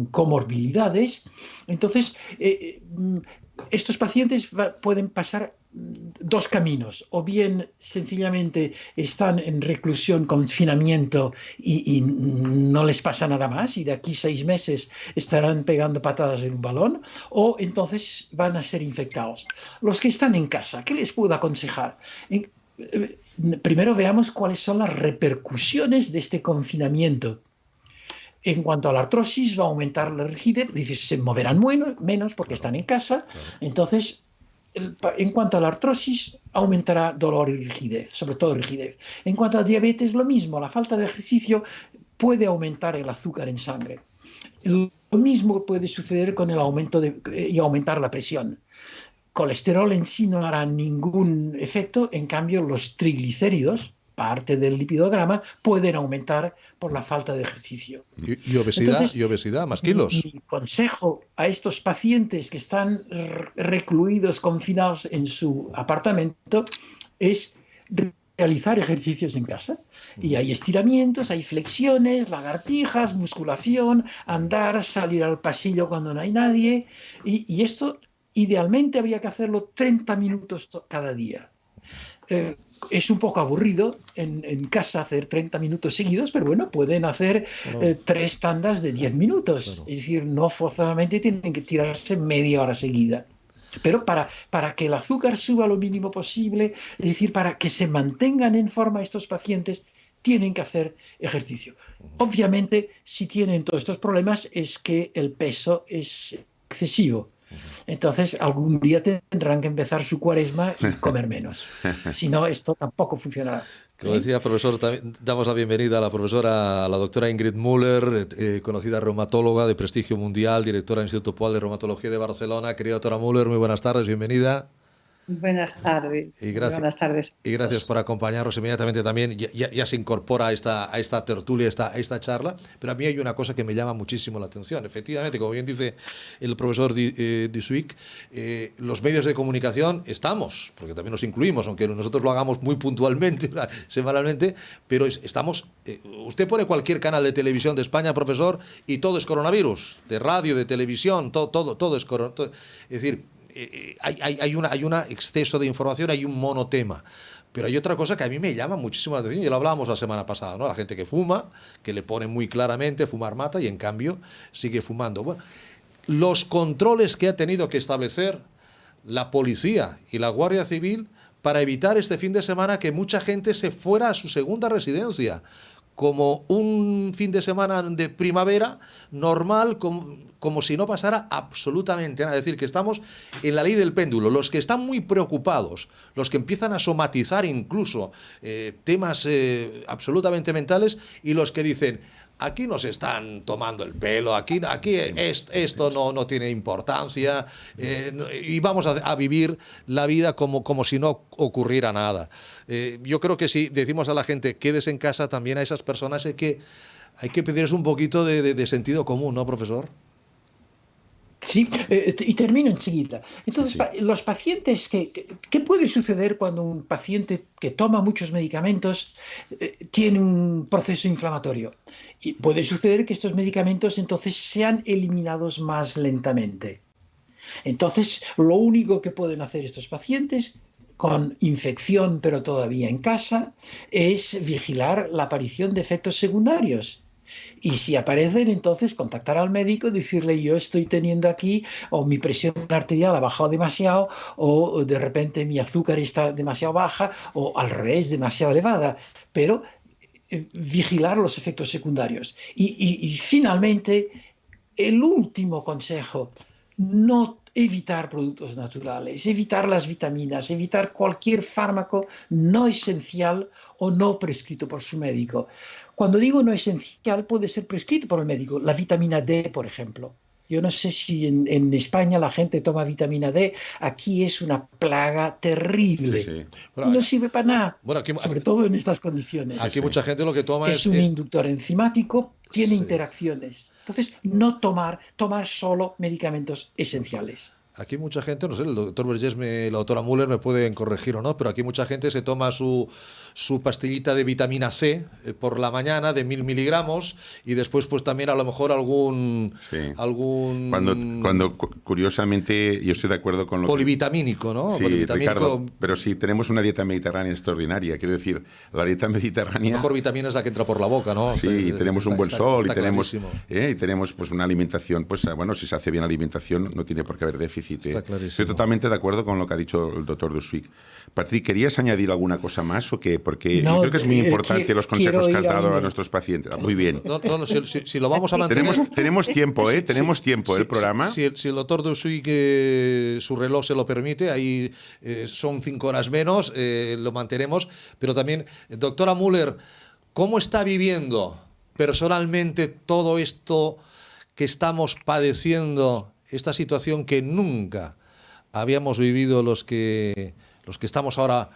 comorbilidades, entonces estos pacientes pueden pasar dos caminos, o bien sencillamente están en reclusión, confinamiento y no les pasa nada más y de aquí 6 meses estarán pegando patadas en un balón, o entonces van a ser infectados. Los que están en casa, ¿qué les puedo aconsejar? Primero veamos cuáles son las repercusiones de este confinamiento. En cuanto a la artrosis, va a aumentar la rigidez, se moverán menos porque están en casa. Entonces, en cuanto a la artrosis, aumentará dolor y rigidez, sobre todo rigidez. En cuanto a diabetes, lo mismo, la falta de ejercicio puede aumentar el azúcar en sangre. Lo mismo puede suceder con el aumento y aumentar la presión. Colesterol en sí no hará ningún efecto, en cambio los triglicéridos, parte del lipidograma, pueden aumentar por la falta de ejercicio. Y obesidad, entonces, obesidad, más kilos. Mi consejo a estos pacientes que están recluidos, confinados en su apartamento, es realizar ejercicios en casa. Y hay estiramientos, hay flexiones, lagartijas, musculación, andar, salir al pasillo cuando no hay nadie. Y esto idealmente habría que hacerlo 30 minutos cada día. Es un poco aburrido en casa hacer 30 minutos seguidos, pero bueno, pueden hacer 3 tandas de 10 minutos. Claro. Es decir, no forzosamente tienen que tirarse media hora seguida. Pero para que el azúcar suba lo mínimo posible, es decir, para que se mantengan en forma estos pacientes, tienen que hacer ejercicio. Obviamente, si tienen todos estos problemas, es que el peso es excesivo. Entonces, algún día tendrán que empezar su cuaresma y comer menos. Si no, esto tampoco funcionará. Como decía, profesor, damos la bienvenida a la profesora, a la doctora Ingrid Müller, conocida reumatóloga de prestigio mundial, directora del Instituto Poal de Reumatología de Barcelona. Querida doctora Müller, muy buenas tardes, bienvenida. Buenas tardes. Buenas tardes. Y gracias por acompañarnos. Inmediatamente también ya se incorpora a esta tertulia, a esta charla. Pero a mí hay una cosa que me llama muchísimo la atención. Efectivamente, como bien dice el profesor Disuic, los medios de comunicación estamos, porque también nos incluimos, aunque nosotros lo hagamos muy puntualmente, semanalmente, pero estamos... usted pone cualquier canal de televisión de España, profesor, y todo es coronavirus, de radio, de televisión, todo es coronavirus. Es decir... hay un exceso de información, hay un monotema. Pero hay otra cosa que a mí me llama muchísimo la atención, y lo hablábamos la semana pasada, ¿no? La gente que fuma, que le pone muy claramente fumar mata y en cambio sigue fumando. Bueno, los controles que ha tenido que establecer la policía y la Guardia Civil para evitar este fin de semana que mucha gente se fuera a su segunda residencia, como un fin de semana de primavera normal, como si no pasara absolutamente nada. Es decir, que estamos en la ley del péndulo. Los que están muy preocupados, los que empiezan a somatizar incluso temas absolutamente mentales, y los que dicen, aquí nos están tomando el pelo, aquí esto no tiene importancia, y vamos a vivir la vida como si no ocurriera nada. Yo creo que si decimos a la gente, quédese en casa, también a esas personas hay que pedirles un poquito de sentido común, ¿no, profesor? Sí, y termino enseguida. Entonces, sí. Los pacientes, ¿qué puede suceder cuando un paciente que toma muchos medicamentos tiene un proceso inflamatorio? Y puede suceder que estos medicamentos entonces sean eliminados más lentamente. Entonces, lo único que pueden hacer estos pacientes con infección, pero todavía en casa, es vigilar la aparición de efectos secundarios. Y si aparecen, entonces contactar al médico y decirle, yo estoy teniendo aquí, o mi presión arterial ha bajado demasiado, o de repente mi azúcar está demasiado baja, o al revés, demasiado elevada. Pero vigilar los efectos secundarios. Y finalmente, el último consejo, no evitar productos naturales, evitar las vitaminas, evitar cualquier fármaco no esencial o no prescrito por su médico. Cuando digo no esencial, puede ser prescrito por el médico. La vitamina D, por ejemplo. Yo no sé si en España la gente toma vitamina D. Aquí es una plaga terrible. Sí, sí. Bueno, no sirve para nada, sobre todo en estas condiciones. Aquí mucha gente lo que toma es un inductor enzimático, tiene interacciones. Entonces, no tomar solo medicamentos esenciales. aquí mucha gente, no sé, el doctor Vergés, la doctora Müller me pueden corregir o no, pero aquí mucha gente se toma su pastillita de vitamina C por la mañana de 1000 miligramos y después pues también a lo mejor algún... Cuando curiosamente yo estoy de acuerdo con lo polivitamínico, ¿no? Sí, Polivitamínico. Ricardo, pero sí, tenemos una dieta mediterránea extraordinaria. Quiero decir, la dieta mediterránea... La mejor vitamina es la que entra por la boca, ¿no? Sí, y tenemos un buen sol, y tenemos pues una alimentación, pues bueno, si se hace bien la alimentación no tiene por qué haber déficit. Está clarísimo. Estoy totalmente de acuerdo con lo que ha dicho el doctor Dusswig. Patri, ¿querías añadir alguna cosa más o qué? Porque yo creo que es muy importante los consejos que has dado a nuestros pacientes. Muy bien. No, si lo vamos a mantener... Tenemos tiempo, ¿eh? Tenemos tiempo, el programa. Si el doctor Dusswig, su reloj se lo permite, ahí son 5 horas menos, lo mantenemos. Pero también, doctora Müller, ¿cómo está viviendo personalmente todo esto que estamos padeciendo, esta situación que nunca habíamos vivido los que estamos ahora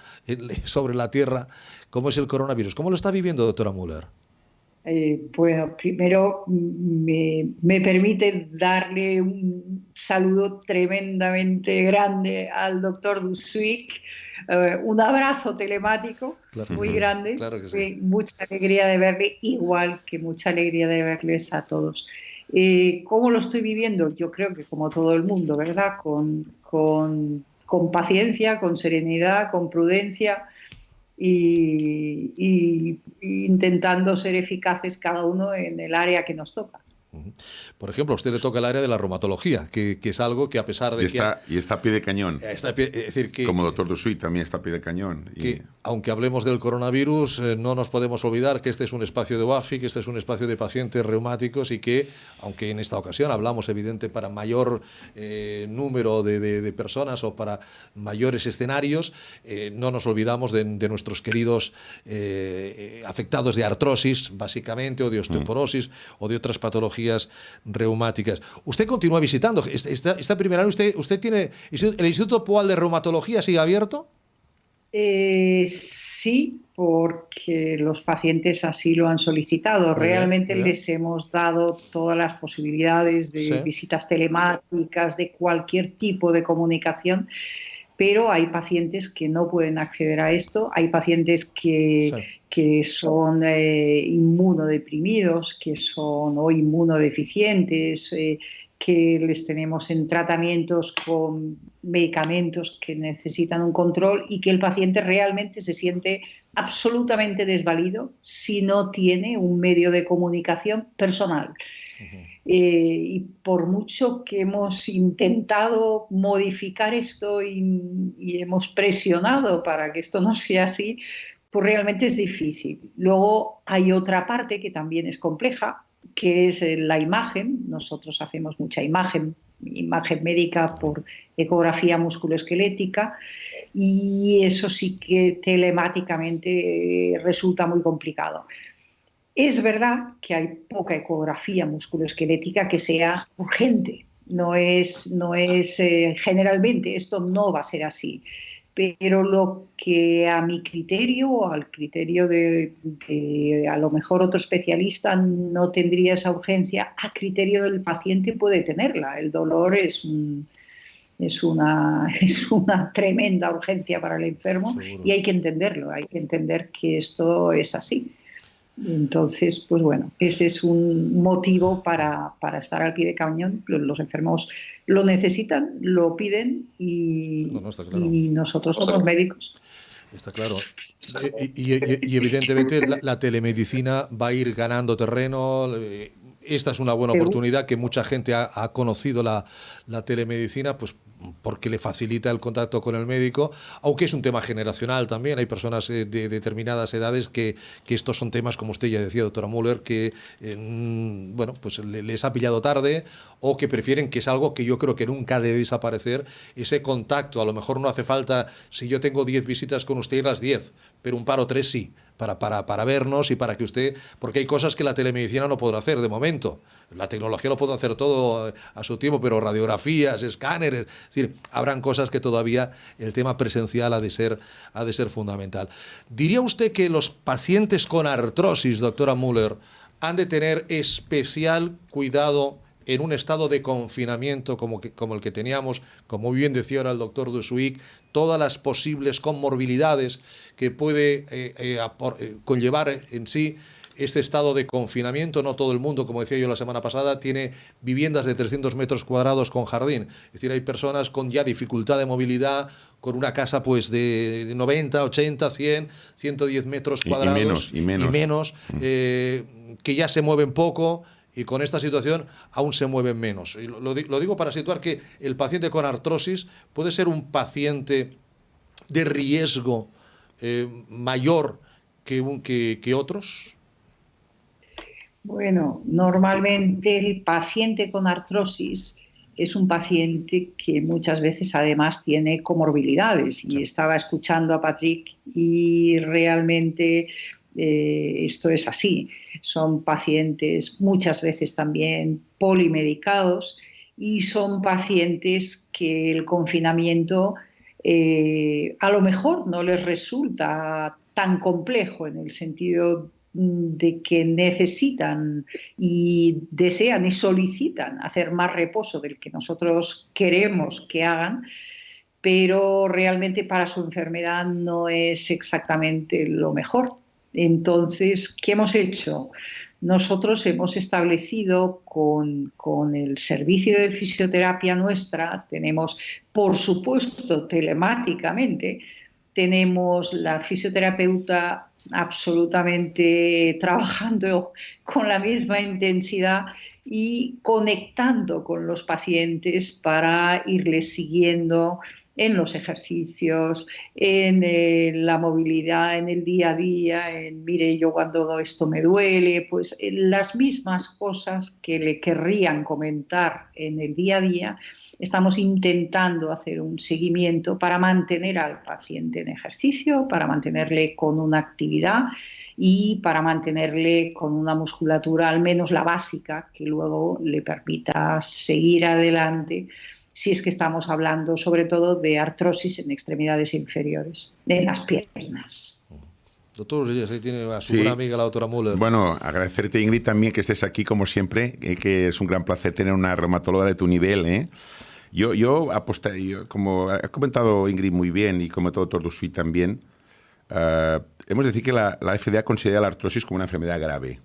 sobre la Tierra, como es el coronavirus? ¿Cómo lo está viviendo, doctora Müller? Bueno, primero me permite darle un saludo tremendamente grande al doctor Dusswig, un abrazo telemático muy grande, claro que sí. Mucha alegría de verle, igual que mucha alegría de verles a todos. ¿Cómo lo estoy viviendo? Yo creo que como todo el mundo, ¿verdad? Con paciencia, con serenidad, con prudencia y intentando ser eficaces cada uno en el área que nos toca. Por ejemplo, a usted le toca el área de la reumatología, que es algo que a pesar de y está a pie de cañón. Es decir, como doctor Dusswig también está a pie de cañón. Que, aunque hablemos del coronavirus, no nos podemos olvidar que este es un espacio de OAFI, que este es un espacio de pacientes reumáticos y que, aunque en esta ocasión hablamos evidente para mayor número de personas o para mayores escenarios, no nos olvidamos de nuestros queridos afectados de artrosis, básicamente, o de osteoporosis o de otras patologías reumáticas. Usted continúa visitando. Esta primera año, ¿usted tiene el Instituto Poal de Reumatología sigue abierto? Sí, porque los pacientes así lo han solicitado. Realmente les hemos dado todas las posibilidades de visitas telemáticas, de cualquier tipo de comunicación, pero hay pacientes que no pueden acceder a esto, hay pacientes que son inmunodeprimidos, que son o inmunodeficientes, que les tenemos en tratamientos con medicamentos que necesitan un control y que el paciente realmente se siente absolutamente desvalido si no tiene un medio de comunicación personal. Y por mucho que hemos intentado modificar esto y hemos presionado para que esto no sea así, pues realmente es difícil. Luego hay otra parte que también es compleja, que es la imagen. Nosotros hacemos mucha imagen médica por ecografía musculoesquelética y eso sí que telemáticamente resulta muy complicado. Es verdad que hay poca ecografía musculoesquelética que sea urgente. No es generalmente esto no va a ser así. Pero lo que a mi criterio o al criterio de a lo mejor otro especialista no tendría esa urgencia, a criterio del paciente puede tenerla. El dolor es una tremenda urgencia para el enfermo. Seguro. Y hay que entenderlo, hay que entender que esto es así. Entonces, pues bueno, ese es un motivo para estar al pie de cañón. Los enfermos lo necesitan, lo piden y nosotros somos médicos. Está claro. Y evidentemente la telemedicina va a ir ganando terreno. Esta es una buena oportunidad que mucha gente ha conocido la telemedicina, pues porque le facilita el contacto con el médico, aunque es un tema generacional también. Hay personas de determinadas edades que estos son temas, como usted ya decía, doctora Müller, que bueno, pues les ha pillado tarde o que prefieren, que es algo que yo creo que nunca debe desaparecer, ese contacto. A lo mejor no hace falta, si yo tengo 10 visitas con usted, las 10, pero un par o 3 sí, para vernos y para que usted... Porque hay cosas que la telemedicina no podrá hacer de momento. La tecnología lo puede hacer todo a su tiempo, pero radiografías, escáneres... Es decir, habrán cosas que todavía el tema presencial ha de ser fundamental. ¿Diría usted que los pacientes con artrosis, doctora Müller, han de tener especial cuidado en un estado de confinamiento como el que teníamos, como bien decía ahora el doctor Dusuic, todas las posibles comorbilidades que puede conllevar en sí este estado de confinamiento. No todo el mundo, como decía yo la semana pasada, tiene viviendas de 300 metros cuadrados con jardín. Es decir, hay personas con ya dificultad de movilidad, con una casa pues de 90, 80, 100, 110 metros cuadrados y menos. Que ya se mueven poco, y con esta situación aún se mueven menos. Y lo digo para situar que el paciente con artrosis puede ser un paciente de riesgo mayor que otros. Bueno, normalmente el paciente con artrosis es un paciente que muchas veces además tiene comorbilidades. Y estaba escuchando a Patrick y realmente esto es así. Son pacientes muchas veces también polimedicados y son pacientes que el confinamiento a lo mejor no les resulta tan complejo, en el sentido de que necesitan y desean y solicitan hacer más reposo del que nosotros queremos que hagan, pero realmente para su enfermedad no es exactamente lo mejor. Entonces, ¿qué hemos hecho? Nosotros hemos establecido con el servicio de fisioterapia nuestra, tenemos, por supuesto, telemáticamente, tenemos la fisioterapeuta absolutamente trabajando con la misma intensidad y conectando con los pacientes para irles siguiendo en los ejercicios, en la movilidad, en el día a día, en mire, yo cuando esto me duele, pues las mismas cosas que le querrían comentar en el día a día. Estamos intentando hacer un seguimiento para mantener al paciente en ejercicio, para mantenerle con una actividad y para mantenerle con una musculatura, al menos la básica, que luego le permita seguir adelante, si es que estamos hablando sobre todo de artrosis en extremidades inferiores, de las piernas. Doctor Reyes, ahí tiene a su buena amiga, la doctora Müller. Bueno, agradecerte, Ingrid, también que estés aquí como siempre, que es un gran placer tener una reumatóloga de tu nivel, Yo aposté, como ha comentado Ingrid muy bien y como todo el doctor Dusuic también, hemos de decir que la FDA considera la artrosis como una enfermedad grave.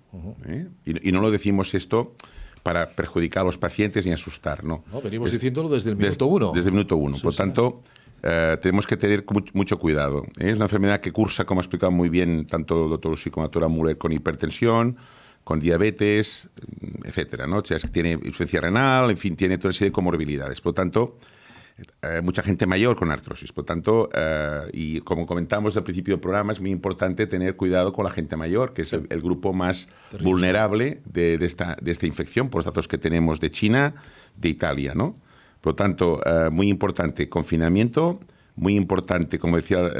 Y no lo decimos esto para perjudicar a los pacientes ni asustar, ¿no? Venimos diciéndolo desde el minuto uno. Desde el minuto uno. Por tanto, tenemos que tener mucho cuidado. Es una enfermedad que cursa, como ha explicado muy bien tanto el doctor Dusuic como la doctora Müller, con hipertensión, con diabetes, etcétera, ¿no? O sea, es que tiene insuficiencia renal, en fin, tiene toda una serie de comorbilidades. Por lo tanto, mucha gente mayor con artrosis. Por lo tanto, y como comentamos al principio del programa, es muy importante tener cuidado con la gente mayor, que es el grupo más vulnerable de esta infección, por los datos que tenemos de China, de Italia, ¿no? Por lo tanto, muy importante confinamiento, muy importante, como decía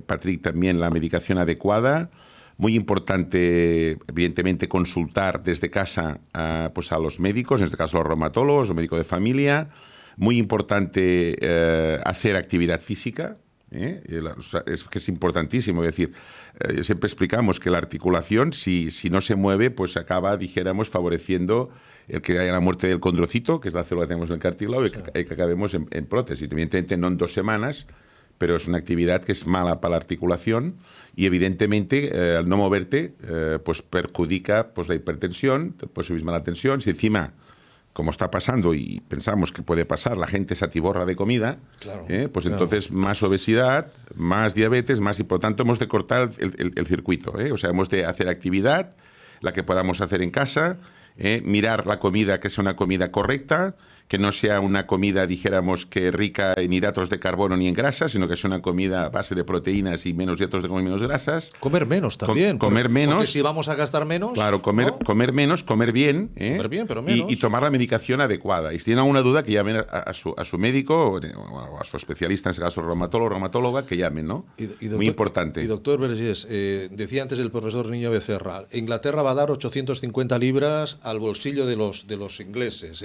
Patrick, también la medicación adecuada. Muy importante, evidentemente, consultar desde casa pues a los médicos, en este caso a los reumatólogos, los médicos de familia. Muy importante hacer actividad física. Es que es importantísimo. Es decir, siempre explicamos que la articulación, si no se mueve, pues acaba, dijéramos, favoreciendo el que haya la muerte del condrocito, que es la célula que tenemos en el cartílago, y que acabemos en prótesis. Evidentemente, no en 2 semanas, pero es una actividad que es mala para la articulación y evidentemente al no moverte pues perjudica pues la hipertensión, puede subir más la tensión. Si encima, como está pasando y pensamos que puede pasar, la gente se atiborra de comida, pues entonces más obesidad, más diabetes, y por lo tanto hemos de cortar el circuito. O sea, hemos de hacer actividad, la que podamos hacer en casa, mirar la comida, que sea una comida correcta, que no sea una comida, dijéramos, que rica en hidratos de carbono ni en grasas, sino que sea una comida a base de proteínas y menos hidratos de carbono y menos grasas. Comer menos también. Comer menos. Porque si vamos a gastar menos... Claro, comer menos, comer bien. Comer bien, pero menos. Y tomar la medicación adecuada. Y si tienen alguna duda, que llamen a su médico o a su especialista, en este caso reumatólogo, reumatóloga, que llamen, ¿no? Muy importante. Y doctor Vergés, decía antes el profesor Niño Becerra, Inglaterra va a dar 850 libras al bolsillo de los ingleses.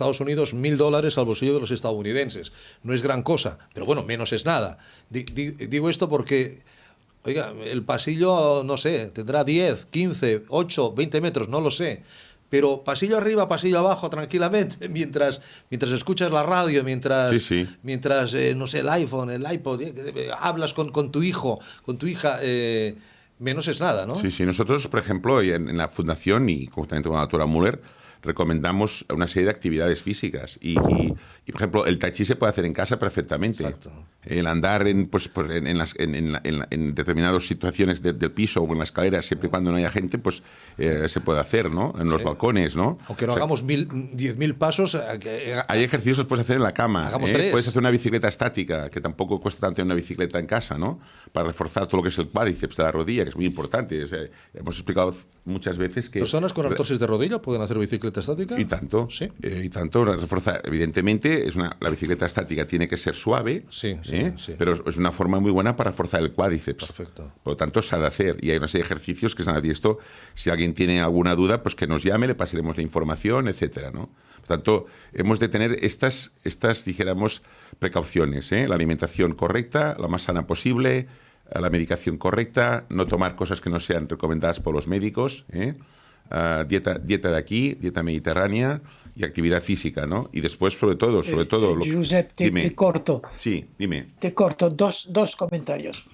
Estados Unidos, $1.000 al bolsillo de los estadounidenses. No es gran cosa, pero bueno, menos es nada. Digo esto porque, oiga, el pasillo, no sé, tendrá 10, 15, 8, 20 metros, no lo sé. pero pasillo arriba, pasillo abajo, tranquilamente, mientras escuchas la radio, mientras no sé, el iPhone, el iPod, hablas con tu hijo, con tu hija, menos es nada, ¿no? Sí, sí. Nosotros, por ejemplo, en la Fundación y conjuntamente con la doctora Müller, recomendamos una serie de actividades físicas y, por ejemplo, el tai chi se puede hacer en casa perfectamente. Exacto. El andar en determinadas situaciones del piso o en la escalera, siempre y cuando no haya gente, pues se puede hacer, ¿no? En los balcones, ¿no? Aunque no hagamos 10.000 pasos. Hay ejercicios que puedes hacer en la cama. Hagamos 3. Puedes hacer una bicicleta estática, que tampoco cuesta tanto tener una bicicleta en casa, ¿no? Para reforzar todo lo que es el cuádriceps de la rodilla, que es muy importante. O sea, hemos explicado muchas veces que... ¿Personas con artrosis de rodilla pueden hacer bicicleta estática? Y tanto. Sí. Y tanto. Refuerza, evidentemente, la bicicleta estática tiene que ser suave, sí. Pero es una forma muy buena para reforzar el cuádriceps. Perfecto. Por lo tanto, se ha de hacer. Y hay una serie de ejercicios que se han de esto. Si alguien tiene alguna duda, pues que nos llame, le pasaremos la información, etcétera, ¿no? Por tanto, hemos de tener estas dijéramos, precauciones, ¿eh? La alimentación correcta, la más sana posible, la medicación correcta, no tomar cosas que no sean recomendadas por los médicos, dieta de aquí, dieta mediterránea y actividad física, ¿no? Y después, sobre todo... Josep, te corto. Sí, dime. Te corto dos comentarios.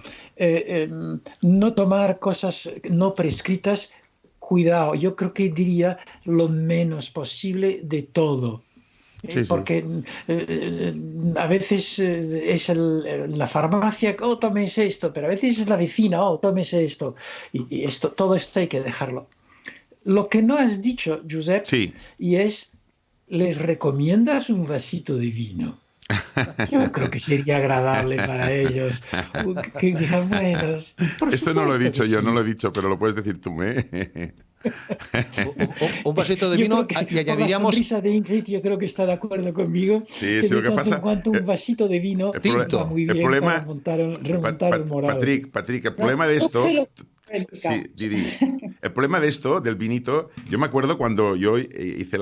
No tomar cosas no prescritas, cuidado, yo creo que diría lo menos posible de todo. Porque a veces es la farmacia, tómese esto, pero a veces es la vecina, tómese esto. Y todo esto hay que dejarlo. Lo que no has dicho, Josep, y es, ¿les recomiendas un vasito de vino? Yo creo que sería agradable para ellos. Que digan, bueno, esto no lo he dicho yo, sí. No lo he dicho, pero lo puedes decir tú, ¿eh? Un vasito de vino y añadiríamos... La sonrisa de Ingrid, yo creo que está de acuerdo conmigo. Sí, que lo que pasa... En cuanto un vasito de vino tinto. Muy bien, el problema, para remontar el moral. Patrick, el problema de esto... Sí, Didi. El problema de esto, del vinito, yo me acuerdo cuando yo hice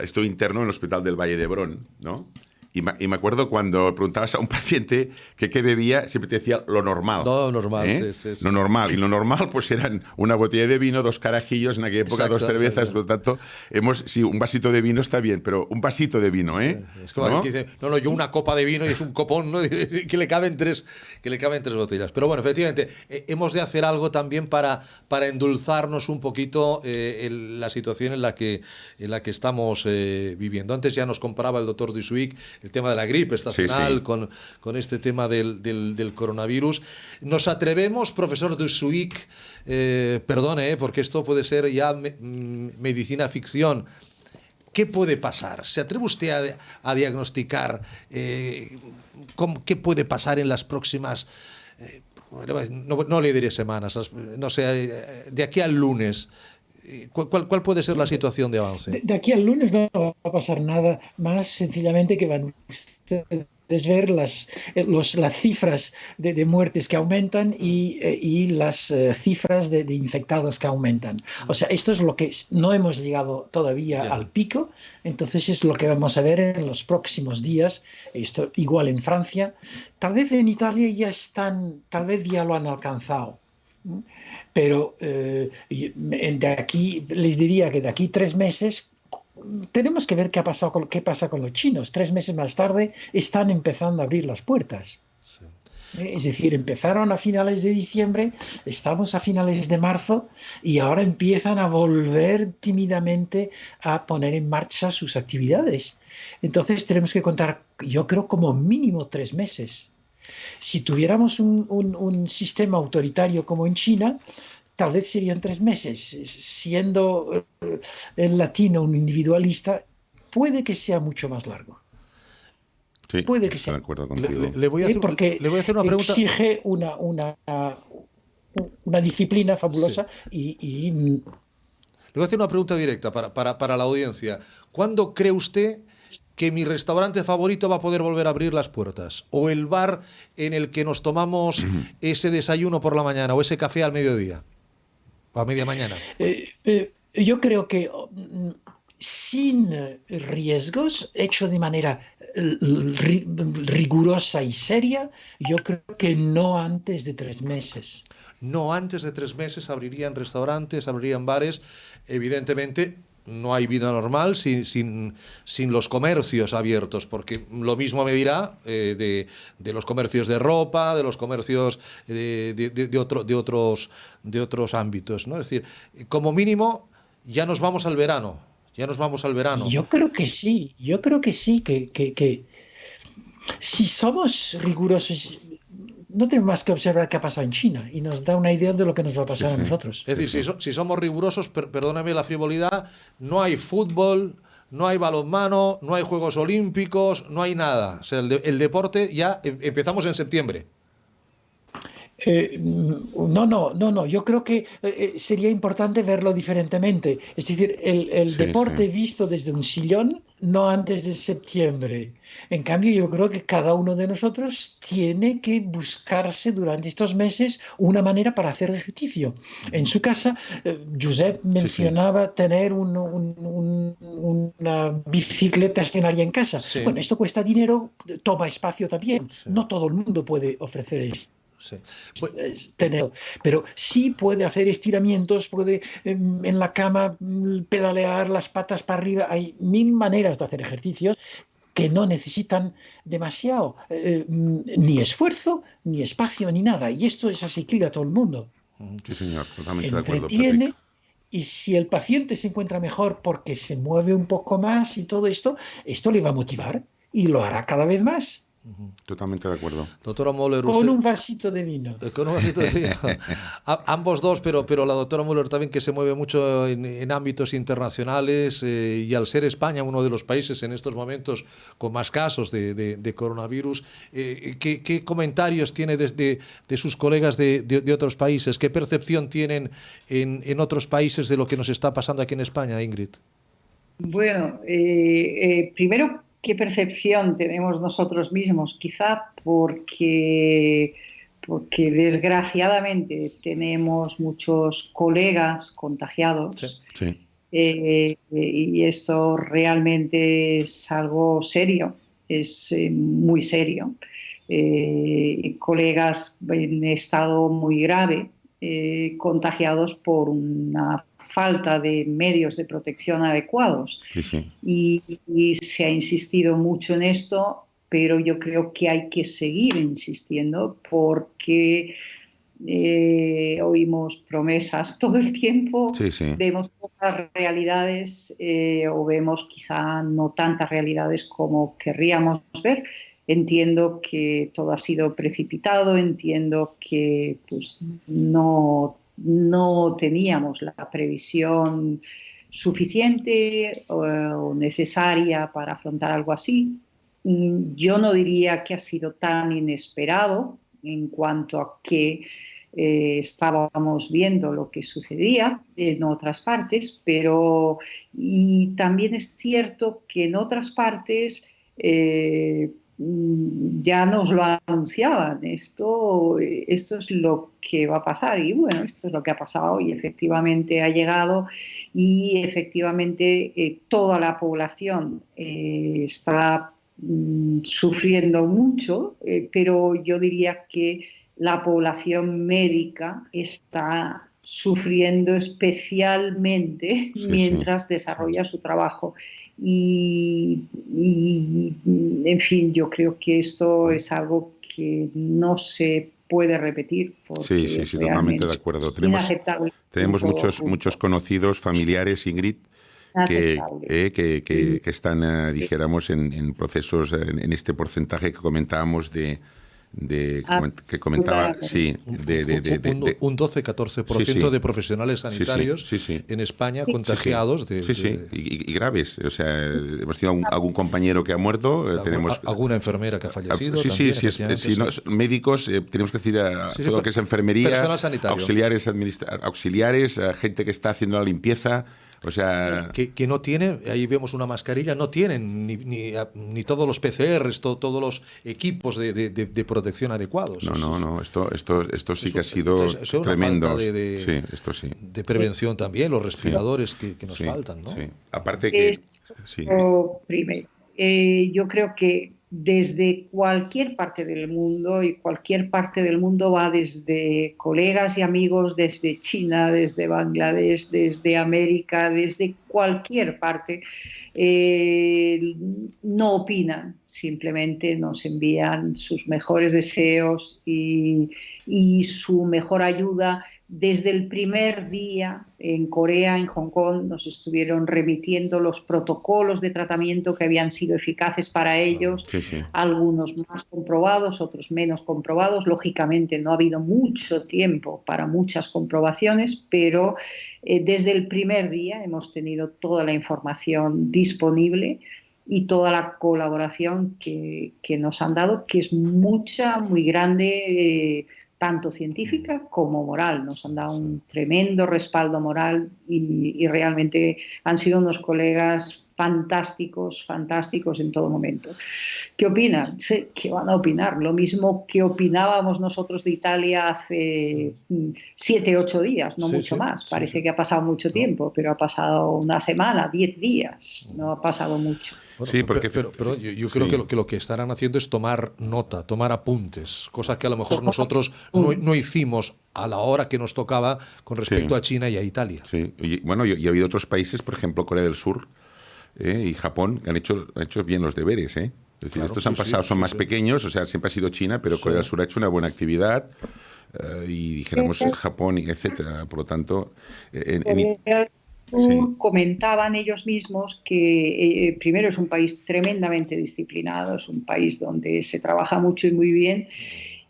estuve interno en el Hospital del Valle de Hebrón, ¿no? Y me acuerdo cuando preguntabas a un paciente que qué bebía, siempre te decía lo normal. No, normal, sí. Lo normal. Y lo normal, pues eran una botella de vino, 2 carajillos, en aquella época 2 cervezas. Por lo tanto, un vasito de vino está bien, pero un vasito de vino, ¿eh? Es como ¿no? Que dice, yo una copa de vino y es un copón, ¿no? que le caben 3 botellas. Pero bueno, efectivamente, hemos de hacer algo también para endulzarnos un poquito la situación en la que estamos viviendo. Antes ya nos comparaba el doctor Dusuic el tema de la gripe estacional con este tema del coronavirus. ¿Nos atrevemos, profesor Dusuic, perdone, porque esto puede ser ya medicina ficción, ¿qué puede pasar? ¿Se atreve usted a diagnosticar qué puede pasar en las próximas, no le diré semanas, no sé, de aquí al lunes? ¿Cuál puede ser la situación de avance? De aquí al lunes no va a pasar nada más, sencillamente que van ustedes ver las cifras de muertes que aumentan y las cifras de infectados que aumentan. O sea, esto es lo que no hemos llegado todavía al pico, entonces es lo que vamos a ver en los próximos días. Esto igual en Francia, tal vez en Italia tal vez ya lo han alcanzado. Pero de aquí les diría que de aquí 3 meses tenemos que ver qué pasa con los chinos. 3 meses más tarde están empezando a abrir las puertas. Sí. Es decir, empezaron a finales de diciembre, estamos a finales de marzo y ahora empiezan a volver tímidamente a poner en marcha sus actividades. Entonces tenemos que contar, yo creo, como mínimo 3 meses. Si tuviéramos un sistema autoritario como en China, tal vez serían 3 meses. Siendo el latino un individualista, puede que sea mucho más largo. Sí, puede que sea. De acuerdo contigo. Le voy a hacer una pregunta. Exige una disciplina fabulosa y le voy a hacer una pregunta directa para la audiencia. ¿Cuándo cree usted que mi restaurante favorito va a poder volver a abrir las puertas? ¿O el bar en el que nos tomamos ese desayuno por la mañana o ese café al mediodía? ¿O a media mañana? Yo creo que sin riesgos, hecho de manera rigurosa y seria, yo creo que no antes de 3 meses. No antes de 3 meses abrirían restaurantes, abrirían bares, evidentemente no hay vida normal sin los comercios abiertos, porque lo mismo me dirá de los comercios de ropa, de los comercios de otros ámbitos, ¿no? Es decir, como mínimo ya nos vamos al verano, Yo creo que sí, que si somos rigurosos, no tenemos más que observar qué ha pasado en China y nos da una idea de lo que nos va a pasar a nosotros. Es decir, si somos rigurosos, perdóname la frivolidad, no hay fútbol, no hay balonmano, no hay Juegos Olímpicos, no hay nada. O sea, el deporte ya empezamos en septiembre. No. Yo creo que sería importante verlo diferentemente. Es decir, el deporte visto desde un sillón, no antes de septiembre. En cambio, yo creo que cada uno de nosotros tiene que buscarse durante estos meses una manera para hacer ejercicio. En su casa, Josep mencionaba tener una bicicleta escenaria en casa. Sí. Bueno, esto cuesta dinero, toma espacio también. Sí. No todo el mundo puede ofrecer esto. Sí. Pero sí puede hacer estiramientos, puede en la cama pedalear las patas para arriba. Hay 1000 maneras de hacer ejercicios que no necesitan demasiado, ni esfuerzo, ni espacio, ni nada. Y esto es asequible a todo el mundo. Sí, señor, totalmente de acuerdo. Entretiene, y si el paciente se encuentra mejor porque se mueve un poco más y todo esto le va a motivar y lo hará cada vez más. Totalmente de acuerdo. Doctora Müller, con un vasito de vino. Con un vasito de vino. Ambos dos, pero la doctora Müller también, que se mueve mucho en ámbitos internacionales, y al ser España uno de los países en estos momentos con más casos de coronavirus, ¿qué comentarios tiene de sus colegas de otros países? ¿Qué percepción tienen en otros países de lo que nos está pasando aquí en España, Ingrid? Bueno, primero, ¿qué percepción tenemos nosotros mismos? Quizá porque desgraciadamente tenemos muchos colegas contagiados. Sí. Y esto realmente es algo serio, es muy serio. Colegas en estado muy grave, contagiados por una falta de medios de protección adecuados. Sí. Y se ha insistido mucho en esto, pero yo creo que hay que seguir insistiendo porque oímos promesas todo el tiempo, vemos pocas realidades, o vemos quizá no tantas realidades como querríamos ver. Entiendo que todo ha sido precipitado, entiendo que pues, no teníamos la previsión suficiente o necesaria para afrontar algo así. Yo no diría que ha sido tan inesperado en cuanto a que estábamos viendo lo que sucedía en otras partes, y también es cierto que en otras partes ya nos lo anunciaban, esto es lo que va a pasar, y bueno, esto es lo que ha pasado y efectivamente ha llegado, y efectivamente toda la población está sufriendo mucho, pero yo diría que la población médica está sufriendo especialmente mientras desarrolla su trabajo. Y, en fin, yo creo que esto es algo que no se puede repetir. Sí, totalmente de acuerdo. Tenemos muchos conocidos, familiares, Ingrid, que están, dijéramos, en procesos, en este porcentaje que comentábamos que comentaba, un 12-14% de profesionales sanitarios en España contagiados y graves. O sea, hemos tenido algún compañero que ha muerto, tenemos alguna enfermera que ha fallecido. Médicos, tenemos que decir todo lo que es enfermería, personal sanitario, auxiliares, gente que está haciendo la limpieza. O sea, que no tienen, ahí vemos una mascarilla, no tienen ni todos los PCRs, todos los equipos de protección adecuados. No, esto sí que ha sido tremendo. De prevención también, los respiradores que nos faltan, ¿no? Sí. Aparte que... Primero, yo creo que desde cualquier parte del mundo, y cualquier parte del mundo va desde colegas y amigos desde China, desde Bangladesh, desde América, desde cualquier parte. No opinan, simplemente nos envían sus mejores deseos y su mejor ayuda. Desde el primer día en Corea, en Hong Kong, nos estuvieron remitiendo los protocolos de tratamiento que habían sido eficaces para ellos, Sí, sí. algunos más comprobados, otros menos comprobados. Lógicamente no ha habido mucho tiempo para muchas comprobaciones, pero desde el primer día hemos tenido toda la información disponible y toda la colaboración que nos han dado, que es mucha, muy grande, tanto científica como moral. Nos han dado un tremendo respaldo moral y realmente han sido unos colegas fantásticos, fantásticos en todo momento. ¿Qué opinan? ¿Qué van a opinar? Lo mismo que opinábamos nosotros de Italia hace 7, 8 días, no mucho más. Parece que ha pasado mucho tiempo, pero ha pasado una semana, 10 días, no ha pasado mucho. Bueno, Sí, porque pero yo creo que lo que estarán haciendo es tomar nota, tomar apuntes, cosas que a lo mejor nosotros no hicimos a la hora que nos tocaba con respecto a China y a Italia. Sí, y bueno, y ha habido otros países, por ejemplo Corea del Sur y Japón, que han hecho bien los deberes. Es decir, Claro, estos han pasado, son más pequeños, o sea, siempre ha sido China, pero Corea del Sur ha hecho una buena actividad y dijéramos Japón, etcétera. Por lo tanto, comentaban ellos mismos que primero es un país tremendamente disciplinado, es un país donde se trabaja mucho y muy bien,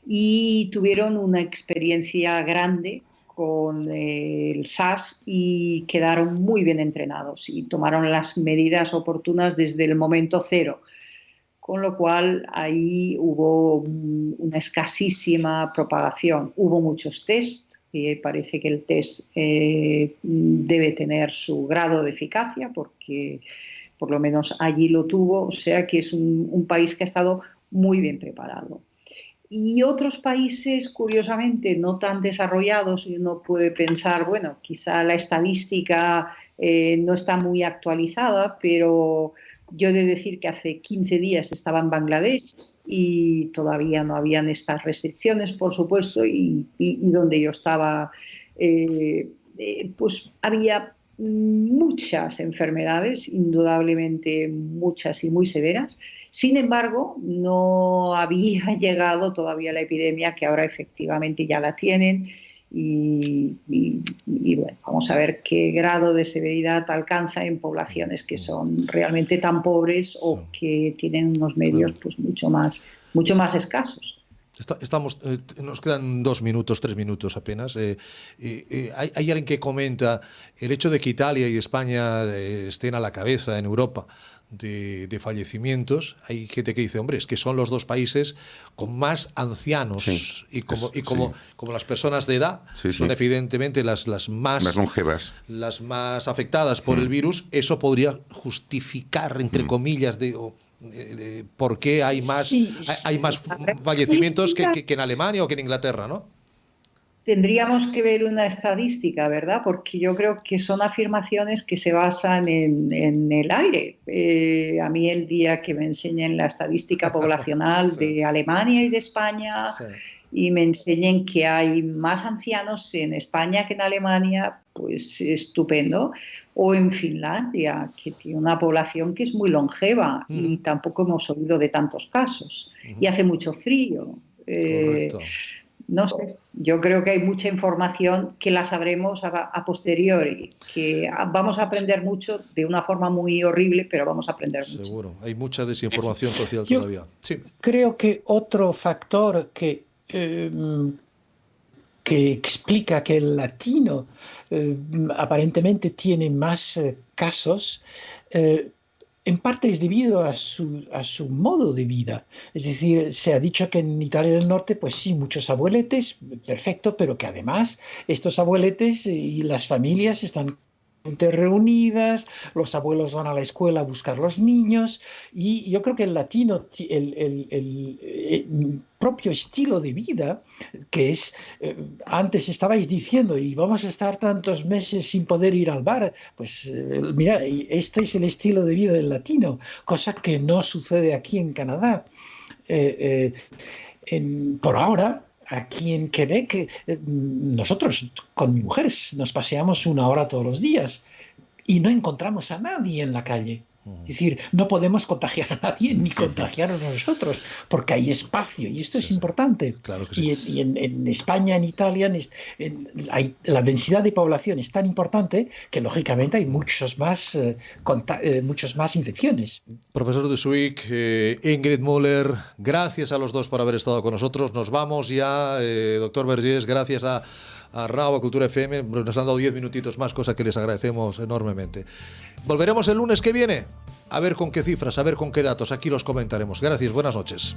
y tuvieron una experiencia grande con el SARS y quedaron muy bien entrenados y tomaron las medidas oportunas desde el momento cero, con lo cual ahí hubo una escasísima propagación. Hubo muchos test, y parece que el test debe tener su grado de eficacia, porque por lo menos allí lo tuvo, o sea que es un país que ha estado muy bien preparado. Y otros países, curiosamente, no tan desarrollados, y uno puede pensar, bueno, quizá la estadística no está muy actualizada, pero yo he de decir que hace 15 días estaba en Bangladesh y todavía no habían estas restricciones, por supuesto, y donde yo estaba, pues había muchas enfermedades, indudablemente muchas y muy severas. Sin embargo, no había llegado todavía la epidemia, que ahora efectivamente ya la tienen. Y bueno, vamos a ver qué grado de severidad alcanza en poblaciones que son realmente tan pobres o que tienen unos medios pues mucho más escasos. Nos quedan 2 minutos, 3 minutos apenas. Hay alguien que comenta el hecho de que Italia y España estén a la cabeza en Europa de fallecimientos. Hay gente que dice, hombre, es que son los 2 países con más ancianos, y como las personas de edad son evidentemente las más longevas, las más afectadas por el virus. Eso podría justificar, entre comillas, por qué hay más fallecimientos que en Alemania o que en Inglaterra, ¿no? Tendríamos que ver una estadística, ¿verdad? Porque yo creo que son afirmaciones que se basan en el aire. A mí el día que me enseñen la estadística poblacional de Alemania y de España y me enseñen que hay más ancianos en España que en Alemania, pues estupendo. O en Finlandia, que tiene una población que es muy longeva y tampoco hemos oído de tantos casos. Y hace mucho frío. No sé, yo creo que hay mucha información que la sabremos a posteriori, que vamos a aprender mucho de una forma muy horrible, pero vamos a aprender mucho. Seguro, hay mucha desinformación social todavía. Sí. Creo que otro factor que explica que el latino aparentemente tiene más casos, en parte es debido a su modo de vida. Es decir, se ha dicho que en Italia del Norte, pues sí, muchos abueletes, perfecto, pero que además estos abueletes y las familias están reunidas, los abuelos van a la escuela a buscar los niños, y yo creo que el latino, el propio estilo de vida, que es, antes estabais diciendo, y vamos a estar tantos meses sin poder ir al bar, pues mira, este es el estilo de vida del latino, cosa que no sucede aquí en Canadá. Por ahora, aquí en Quebec, nosotros con mi mujer nos paseamos 1 hora todos los días y no encontramos a nadie en la calle. Es decir, no podemos contagiar a nadie ni contagiarnos nosotros, porque hay espacio y esto es importante. Claro que sí. Y en España, en Italia, la densidad de población es tan importante que lógicamente hay muchas más infecciones. Profesor Dusuic, Ingrid Müller, gracias a los dos por haber estado con nosotros. Nos vamos ya, doctor Vergés, gracias a RAW, a Cultura FM, nos han dado 10 minutitos más, cosa que les agradecemos enormemente. Volveremos el lunes que viene a ver con qué cifras, a ver con qué datos, aquí los comentaremos. Gracias, buenas noches.